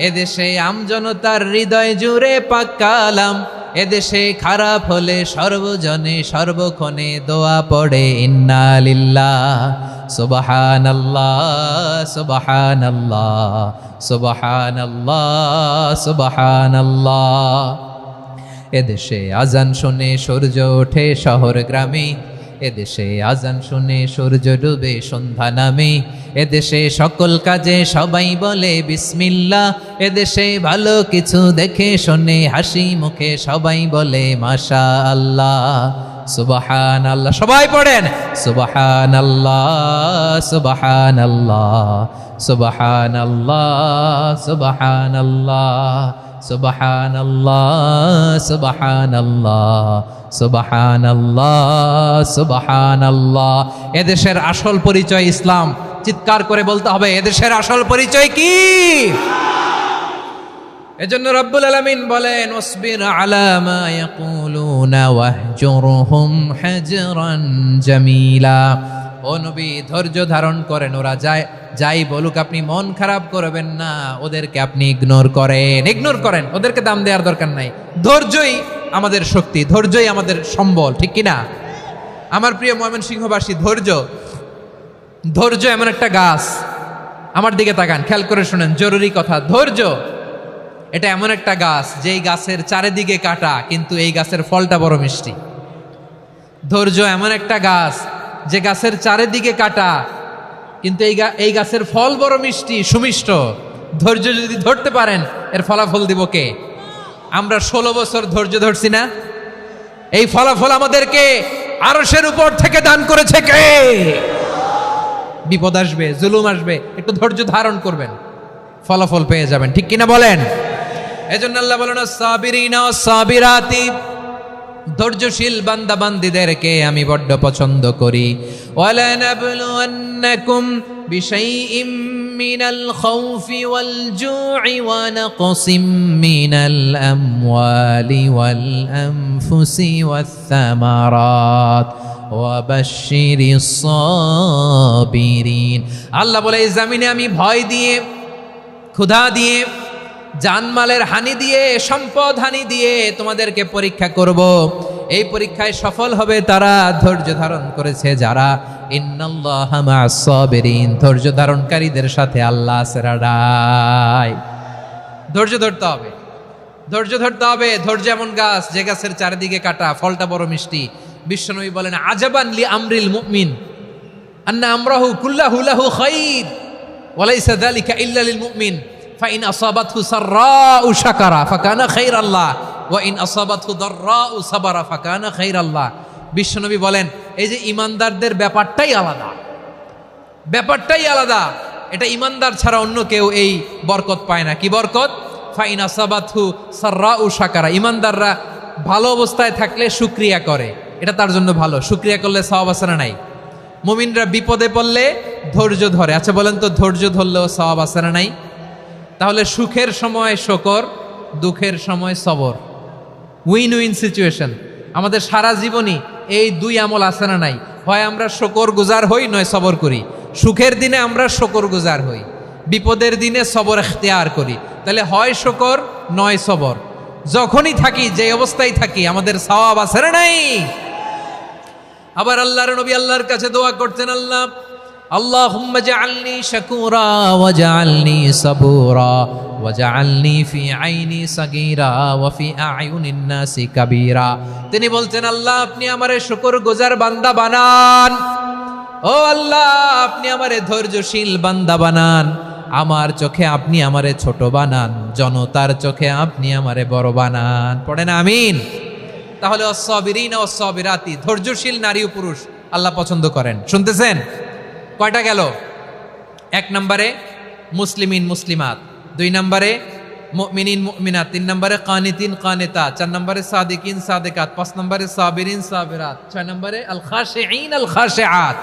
এদেশে আমজনতার হৃদয় জুড়ে পাক কালাম, এদেশে খারাপ হলে সর্বজনে সর্বক্ষণে দোয়া পড়ে ইন্না লিল্লাহ, সুবহানাল্লাহ, সুবহানাল্লাহ, সুবহানাল্লাহ, সুবহানাল্লাহ। এদেশে আজান শুনে সূর্য ওঠে শহর গ্রামে, এদেশে আজান শুনে সূর্য ডুবে সন্ধ্যা নামে, এদেশে সকল কাজে সবাই বলে বিসমিল্লাহ, এদেশে ভালো কিছু দেখে শুনে হাসি মুখে সবাই বলে মাশা আল্লাহ, সুবহানাল্লাহ। সবাই পড়েন সুবহানাল্লাহ, সুবহানাল্লাহ, সুবহানাল্লাহ, সুবহানাল্লাহ, সুবহানাল্লাহ, সুবহানাল্লাহ, সুবহানাল্লাহ, সুবহানাল্লাহ। এদেশের আসল পরিচয় ইসলাম। চিৎকার করে বলতে হবে, এদেশের আসল পরিচয় কি? এজন্য রব্বুল আলামিন বলেন, ওয়াসবির আলা মা ইয়াকুলুনা ওয়াহজুরহুম হাজরান জামিলা। ও নবী, ধৈর্য ধারণ করেন, ওরা যাই বলুক আপনি মন খারাপ করবেন না, ওদেরকে আপনি ইগনোর করেন, ওদেরকে দাম দেওয়ার দরকার নাই। ধৈর্যই আমাদের শক্তি, ধৈর্যই আমাদের সম্বল। ঠিক কিনা? আমার প্রিয় ময়মনসিংহবাসী, ধৈর্য এমন একটা গাছ। আমার দিকে তাকান, খেয়াল করে শুনেন, জরুরি কথা। ধৈর্য এটা এমন একটা গাছ, যেই গাছের চারিদিকে কাটা, কিন্তু এই গাছের ফলটা বড় মিষ্টি। ধৈর্য এমন একটা গাছ, যে গাছের চারিদিকে কাটা, কিন্তু এই গাছের ফল বড় মিষ্টি, সুমিষ্ট। ধৈর্য যদি ধরতে পারেন, এর ফলাফল দিব কে? আমরা 16 বছর ধৈর্য ধরছি না? এই ফলাফল আমাদেরকে আরশের উপর থেকে দান করেছে কে? বিপদ আসবে, জুলুম আসবে, একটু ধৈর্য ধারণ করবেন, ফলাফল পেয়ে যাবেন। ঠিক কিনা বলেন? এজন্য আল্লাহ বলেন, আস-সাবিরিনা ওয়াস-সাবিরাতি, ধৈর্যশীল বান্দা বান্দীদেরকে আমি বড্ড পছন্দ করি। ওয়ালা নাবলুওয়ান্নাকুম বিশাইইম মিনাল খাউফি ওয়াল জু'i ওয়া নাকসিম মিনাল আমওয়ালি ওয়াল আনফুসি ওয়াস সামারাত ওয়া বাশশিরিস সাবিরিন। আল্লাহ বলে, এই জমিনে আমি ভয় দিয়ে, ক্ষুধা দিয়ে, জানমালের হানি দিয়ে, সম্পদ হানি দিয়ে তোমাদেরকে পরীক্ষা করব। এই পরীক্ষায় সফল হবে তারা ধৈর্য ধারণ করেছে যারা। ইন্নাল্লাহা মা'আস সাবিরিন, ধৈর্য ধারণকারীদের সাথে আল্লাহ আছে। ধৈর্য ধরতে হবে। ধৈর্য ধরতে হবে। ধৈর্য এমন গাছ যে গাছের চারিদিকে কাটা, ফলটা বড় মিষ্টি। বিশ্বনবী বলেন আজাবান লি আমরিল মুমিন আন্না আমরাহু কুল্লাহু লাহু খাইর ওয়া লাইসা যালিকা ইল্লা লিল মুমিন ফাইন আসাবাতহু সাররাউ শাকারা ফাকানা খাইরাল্লাহ ওয়া ইন আসাবাতহু দাররাউ সাবারা ফাকানা খাইরাল্লাহ। বিশ্বনবী বলেন এই যে ইমানদারদের ব্যাপারটাই আলাদা, ব্যাপারটাই আলাদা। এটা ইমানদার ছাড়া অন্য কেউ এই বরকত পায় না। কি বরকত? ফাইন আসাবাতহু সাররাউ শাকারা। ইমানদাররা ভালো অবস্থায় থাকলে শুকরিয়া করে, এটা তার জন্য ভালো। শুকরিয়া করলে সওয়াব আছে না নাই? মুমিনরা বিপদে পড়লে ধৈর্য ধরে। আচ্ছা বলেন তো, ধৈর্য ধরলেও সওয়াব আছে না নাই? তাহলে সুখের সময় শুকর, দুঃখের সময় সবর, উইন উইন সিচুয়েশন। আমাদের সারা জীবনই এই দুই আমল আছে না নাই? হয় আমরা শুকর গুজার হই, নয় সবর করি। সুখের দিনে আমরা শুকর গুজার হই, বিপদের দিনে সবর ইখতিয়ার করি। তাহলে হয় শুকর নয় সবর। যখনই থাকি, যে অবস্থায় থাকি, আমাদের সওয়াব আছে না নাই? আবার আল্লাহর নবী আল্লাহর কাছে দোয়া করতেন, আল্লাহ আল্লাহুম্মা জাআলনি শাকুরা ওয়া জাআলনি সাবুরা ওয়া জাআলনি ফি আইনি সাগীরা ওয়া ফি আয়ুনিন নাসি কাবীরা। তিনি বলতেন আল্লাহ আপনি আমারে শুকরগুজার বান্দা বানান, ও আল্লাহ আপনি আমারে ধৈর্যশীল বান্দা বানান, আমার চোখে আপনি আমারে ছোট বানান, জনতার চোখে আপনি আমারে বড় বানান। পড়েন আমিন। তাহলে অসসাবিরিন ও অসসাবিরাতি, ধৈর্যশীল নারী ও পুরুষ আল্লাহ পছন্দ করেন। শুনতেছেন? কয়টা গেল? 1 নম্বরে মুসলিমিন মুসলিমাত, 2 নম্বরে মুমিনিন মুমিনাত, 3 নম্বরে কানিতিন কানিতাত, 4 নম্বরে সাদিকিন সাদিকাত, 5 নম্বরে সাবিরিন সাবিরাত, 6 নম্বরে আল খাশিঈন আল খাশিআত।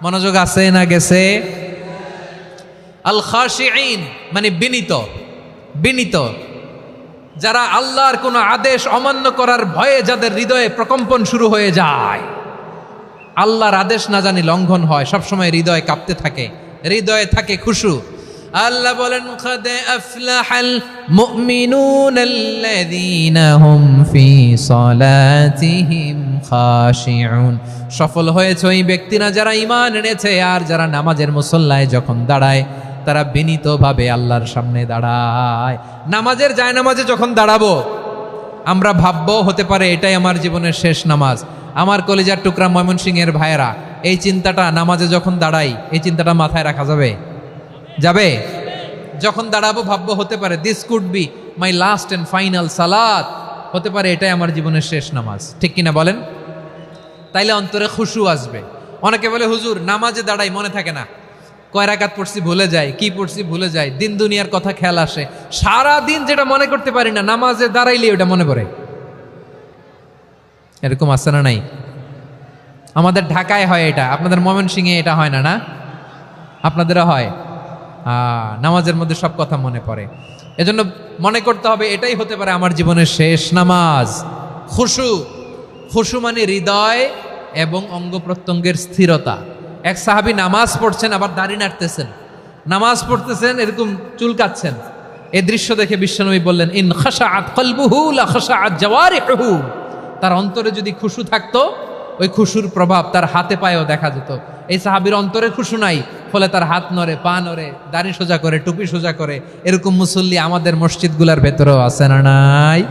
মনোযোগ আছে না গেছে? আল খাশিঈন মানে বিনীত, বিনীত, যারা আল্লাহর কোনো আদেশ অমান্য করার ভয়ে যাদের হৃদয়ে প্রকম্পন শুরু হয়ে যায়, আল্লাহর আদেশ না জানি লঙ্ঘন হয়, সবসময় হৃদয় কাঁপতে থাকে, হৃদয়ে থাকে খুশু। আল্লাহ বলেন কাদ আফলাহাল মুমিনুনাল্লাযীনা হুম ফি সালাতিহিম খাশিউন। সফল হয়েছে ওই ব্যক্তিরা যারা ঈমান এনেছে আর যারা নামাজের মুসল্লায় যখন দাঁড়ায় তারা বিনীতভাবে আল্লাহর সামনে দাঁড়ায়। নামাজের জায়নামাজে যখন দাঁড়াবো আমরা ভাববো হতে পারে এটাই আমার জীবনের শেষ নামাজ। আমার কলিজার টুকরা ময়মনসিংহের ভাইয়েরা, এই চিন্তাটা নামাজে যখন দাঁড়াই, এই চিন্তাটা মাথায় রাখা যাবে? যাবে? যখন দাঁড়াবো ভাববো হতে পারে this could be my last and final সালাত, হতে পারে এটাই আমার জীবনের শেষ নামাজ। ঠিক কিনা বলেন? তাইলে অন্তরে খুশু আসবে। অনেকে বলে হুজুর নামাজে দাঁড়াই মনে থাকে না, কয় রাকাত পড়ছি ভুলে যায়, কি পড়ছি ভুলে যায়, দিন দুনিয়ার কথা খেয়াল আসে, সারা দিন যেটা মনে করতে পারি না নামাজে দাঁড়াইলে ওটা মনে পড়ে। এরকম আছে না নাই? আমাদের ঢাকায় হয় এটা, আপনাদের ময়মনসিংহে এটা হয় না? না আপনাদেরও হয়? নামাজের মধ্যে সব কথা মনে পড়ে। এজন্য মনে করতে হবে এটাই হতে পারে আমার জীবনের শেষ নামাজ। খুশু, খুশু মানে হৃদয় এবং অঙ্গ প্রত্যঙ্গের স্থিরতা। এক সাহাবী নামাজ পড়ছেন আবার দাড়ি নাড়তেছেন, নামাজ পড়তেছেন এরকম চুলকাচ্ছেন। এই দৃশ্য দেখে বিশ্বনবী বললেন ইন খাশাআত কলবুহু লা খাশাআত জাওয়ারিহুহু। তার অন্তরে যদি খুশু থাকতো ওই খুশুর প্রভাব তার হাতে পায়েও দেখা যেত। এই সাহাবীর অন্তরে খুশু নাই, ফলে তার হাত নড়ে, পা নড়ে, দাড়ি সোজা করে, টুপি সোজা করে। এরকম মুসল্লি আমাদের মসজিদগুলোর ভেতরেও আছে না নাই?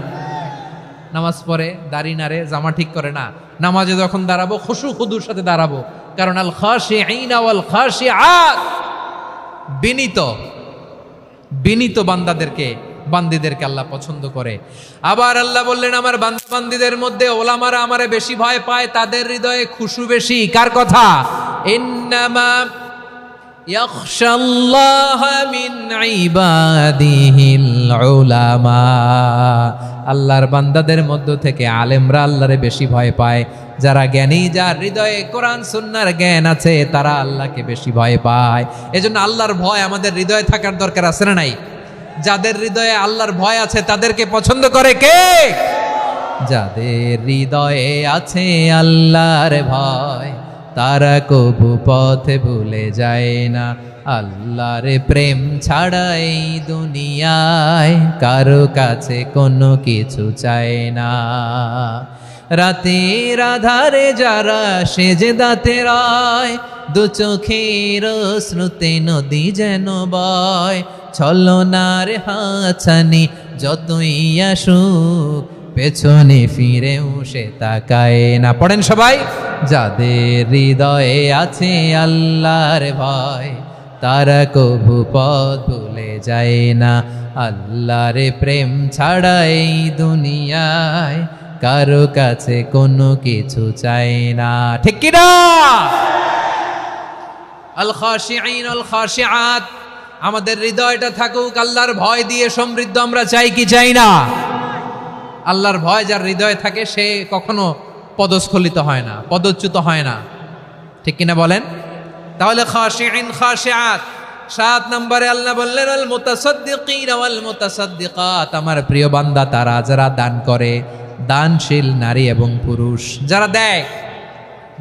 নামাজ পড়ে, দাড়ি নাড়ে, জামা ঠিক করে না। নামাজে যখন দাঁড়াবো খুশু খুদুর সাথে দাঁড়াবো, কারণ আল খাশিঈন ওয়াল খাশিআত, বিনীত, বিনীত বান্দীদেরকে আল্লাহ পছন্দ করে। আবার আল্লাহ বললেন আমার বান্দীদের মধ্যে ওলামারা আমারে বেশি ভয় পায়, তাদের হৃদয়ে খুশু বেশি। কার কথা? ইন্নামা ইয়াখশাল্লাহ মিন ইবাদিহিল উলামা। আল্লাহর বান্দাদের মধ্য থেকে আলেমরা আল্লাহরে বেশি ভয় পায়। যারা জ্ঞানী, যার হৃদয়ে কোরআন সুন্নাহর জ্ঞান আছে, তারা আল্লাহকে বেশি ভয় পায়। এজন্য আল্লাহর ভয় আমাদের হৃদয়ে থাকার দরকার আছে না নাই? যাদের হৃদয়ে আল্লাহর ভয় আছে তাদেরকে পছন্দ করে কে? যাদের হৃদয়ে আছে আল্লাহর ভয়, তারা কবু পথে ভুলে যায় না। আল্লাহর প্রেম ছাড়া এই দুনিয়ায় কারো কাছে কোনো কিছু চায় না। রাতের আধারে যারা সেজদাতে রয়, দু চোখের শ্রুতে নদী যেন বয়, ছলনার হাছানি যতই আসুক পেছনে ফিরেও সে তাকায় না। পড়েন সবাই, যাদের হৃদয়ে আছে আল্লাহর ভয় তারা কভু পথ ভুলে যায় না। আল্লাহর প্রেম ছাড়া এই দুনিয়ায় কারো কাছে কোনো কিছু চাই না। ঠিক কি না? আল খাশিঈন আল খাশিআত, আমাদের হৃদয়টা থাকুক আল্লাহর ভয় দিয়ে সমৃদ্ধ। আমরা চাই কি চাই না? আল্লাহর ভয় যার হৃদয়ে থাকে সে কখনো পদস্খলিত হয় না, পদচ্যুত হয় না। ঠিক কিনা বলেন? তাহলে খাশিঈন খাশিআত। 7 নম্বরে আল্লাহ বললেন আল মুতাসাদ্দিকিন ওয়াল মুতাসাদ্দিকাত, আমার প্রিয় বান্দা তারা যারা দান করে, দানশীল নারী এবং পুরুষ যারা দেয়,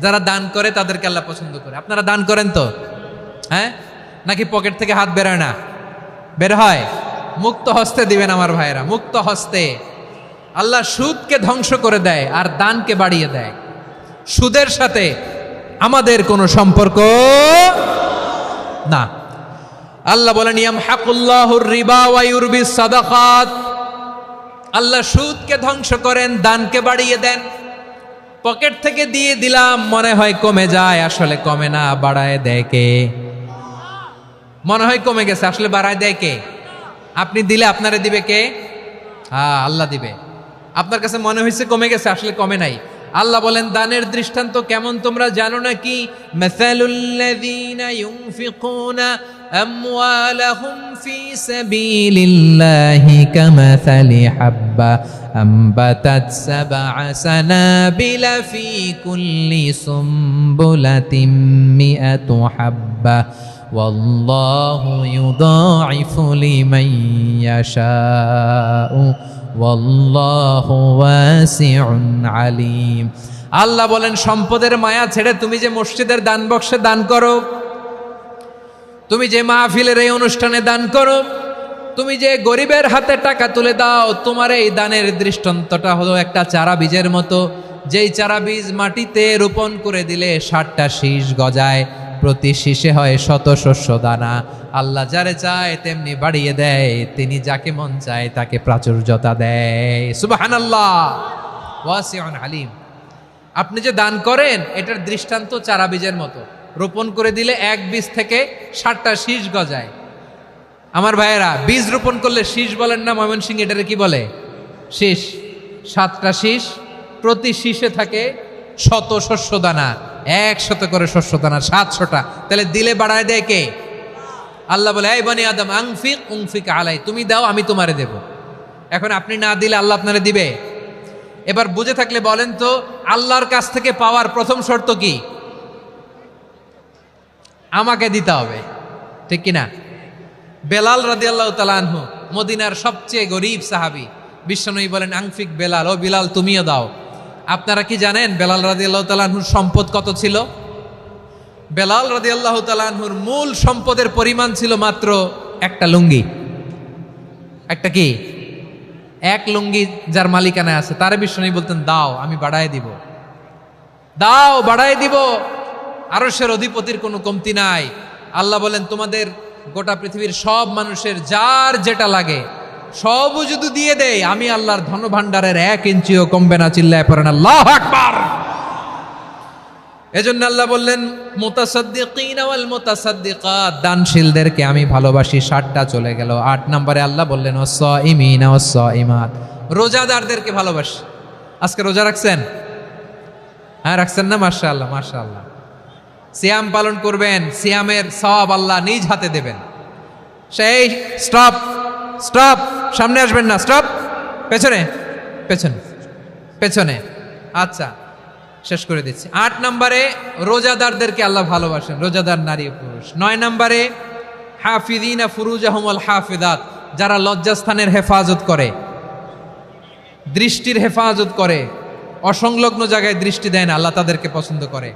যারা দান করে তাদেরকে আল্লাহ পছন্দ করে। আপনারা দান করেন তো? হ্যাঁ, নাকি পকেট থেকে হাত বেরোয় না? বের হয়। মুক্ত হস্তে দিবেন আমার ভাইয়েরা, মুক্ত হস্তে। আল্লাহ সুদকে ধ্বংস করে দেয় আর দানকে বাড়িয়ে দেয়। সুদের সাথে আমাদের কোনো সম্পর্ক না। আল্লাহ বলেন ইয়ামহাকুল্লাহুর রিবা ওয়া ইউরবিস সাদাকাত, আল্লাহ সুদকে ধ্বংস করেন, দানকে বাড়িয়ে দেন। পকেট থেকে দিয়ে দিলাম মনে হয় কমে যায়, আসলে কমে না, বাড়ায় দেয় কে? মনে হয় কমে গেছে, আসলে বাড়ায় দেয় কে? আপনি দিলে আপনারে দিবে কে? হ্যাঁ, আল্লাহ দিবে। আপনার কাছে মনে হয়েছে কমে গেছে, আসলে কমে নাই। আল্লাহ বলেন দানের দৃষ্টান্ত কেমন তোমরা জানো নাকি? মাসালুল্লাযীনা ইউনফিকুনা আমওয়ালাহুম ফি সাবিলিল্লাহি কামাসালি হাব্বা আম্বাতাত সাবআ সানাবিলা ফি কুল্লি সুমবুলাতিন মিআতু হাব্বা ওয়াল্লাহু ইউদাঈফু লিমান ইয়াশাউ ওয়াল্লাহু ওয়াসিউন আলিম। আল্লাহ বলেন সম্পদের মায়া ছেড়ে তুমি যে মসজিদের দান বক্সে দান করো, তুমি যে মাহফিলের এই অনুষ্ঠানে দান করো, তুমি যে গরিবের হাতে টাকা তুলে দাও, তোমার এই দানের দৃষ্টান্তটা হলো একটা চারা বীজের মতো। যেই চারা বীজ মাটিতে রোপণ করে দিলে 60টা শীষ গজায়, প্রতি শীষে হয় 100 শস্য দানা। আল্লাহ যারে চায় তেমনি বাড়িয়ে দেয়, তিনি যাকে মন চায় তাকে প্রাচুর্যতা দেয়। সুবহানাল্লাহ, ওয়াসিউন আলিম। আপনি যে দান করেন এটার দৃষ্টান্ত চারা বীজের মতো, রোপণ করে দিলে এক বীজ থেকে 60টা শীষ গজায়। আমার ভাইয়েরা, বীজ রোপণ করলে শীষ বলেন না ময়মনসিংহ, এটারে কি বলে? শীষ। 7টা শীষ, প্রতি শীষে থাকে 100 শস্য দানা, 100 করে শস্য দানা, 700টা। তাহলে দিলে বাড়ায় দেয় কে? আল্লাহ বলে এই বনি আদম আনফিক উনফিক আলাই, তুমি দাও আমি তোমারে দেব। এখন আপনি না দিলে আল্লাহ আপনারে দিবে? এবার বুঝে থাকলে বলেন তো, আল্লাহর কাছ থেকে পাওয়ার প্রথম শর্ত কি? আমাকে দিতে হবে, ঠিক কিনা? বেলাল রাদিয়াল্লাহু তাআলা আনহু, মদিনার সবচেয়ে গরীব সাহাবী, বিশ্বনবী বলেন আনফিক বেলাল, ও বিলাল তুমিও দাও। আপনারা কি জানেন বেলাল রাদিয়াল্লাহু তাআলা আনহুর সম্পদ কত ছিল? বেলাল রাদিয়াল্লাহু তাআলা আনহুর মূল সম্পদের পরিমাণ ছিল মাত্র একটা লুঙ্গি। একটা কি? এক লুঙ্গি যার মালিকানায় আছে, তার বিশ্বনবী বলতেন দাও আমি বাড়ায় দিব, দাও বাড়ায় দিব। আরশের অধিপতির কোনো কমতি নাই। আল্লাহ বলেন তোমাদের গোটা পৃথিবীর সব মানুষের যার যেটা লাগে সবও যদি দিয়ে দেয়, আমি আল্লাহর ধন ভাণ্ডারের 1 ইঞ্চিও কমবে না। চিল্লায় পড়েন আল্লাহু আকবার। এজন্য আল্লাহ বললেন মুতাসাদ্দিকিন ওয়াল মুতাসাদ্দিকাত, দানশীলদেরকে আমি ভালোবাসি। 60টা চলে গেল। 8 নম্বরে আল্লাহ বললেন ওয়াস-সাইমিন ওয়াস-সাইমাত, রোজাদারদেরকে ভালোবাসি। আজকে রোজা রাখছেন? হ্যাঁ রাখছেন না? মাশাআল্লাহ মাশাআল্লাহ। সিয়াম পালন করবেন, সিয়ামের সওয়াব আল্লাহ নিজ হাতে দেবেন। সেই স্টপ স্টপ, সামনে আসবেন না, স্টপ, পেছনে পেছনে পেছনে। আচ্ছা শেষ করে দিচ্ছি। 8 নম্বরে রোজাদারদেরকে আল্লাহ ভালোবাসেন, রোজাদার নারী পুরুষ। 9 নম্বরে হাফিযিনা ফুরুজাহুম ওয়াল হাফিযাত, যারা লজ্জাস্থানের হেফাজত করে, দৃষ্টির হেফাজত করে, অসংলগ্ন জায়গায় দৃষ্টি দেয় না, আল্লাহ তাদেরকে পছন্দ করে।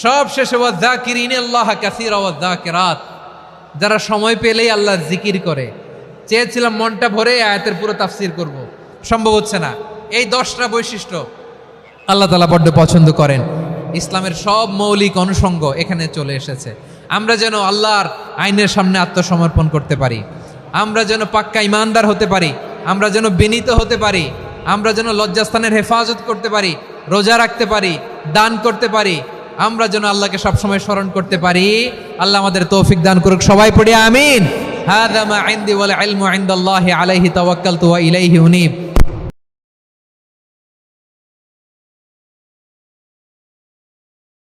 সব শেষে ওয়াযাকিরিনাল্লাহ কাসীরা ওয়াযাকিরাত, যারা সময় পেলেই আল্লাহর জিকির করে। চেয়েছিলাম মনটা ভরে আয়াতের পুরো তাফসীর করব, সম্ভব হচ্ছে না। এই 10টা বৈশিষ্ট্য আল্লাহ তাআলা বড্ড পছন্দ করেন। ইসলামের সব মৌলিক অনুষঙ্গ এখানে চলে এসেছে। আমরা যেন আল্লাহর আইনের সামনে আত্মসমর্পণ করতে পারি, আমরা যেন পাক্কা ইমানদার হতে পারি, আমরা যেন বিনীত হতে পারি, আমরা যেন লজ্জাস্থানের হেফাজত করতে পারি, রোজা রাখতে পারি, দান করতে পারি, আমরা যেন আল্লাহকে সবসময় স্মরণ করতে পারি। আল্লাহ আমাদের তৌফিক দান করুক। সবাই পড়ি আমিন। হাযা মা ইনদি ওয়াল ইলমু ইনদাল্লাহি আলাইহি তাওয়াক্কালতু ওয়া ইলাইহি উনীব।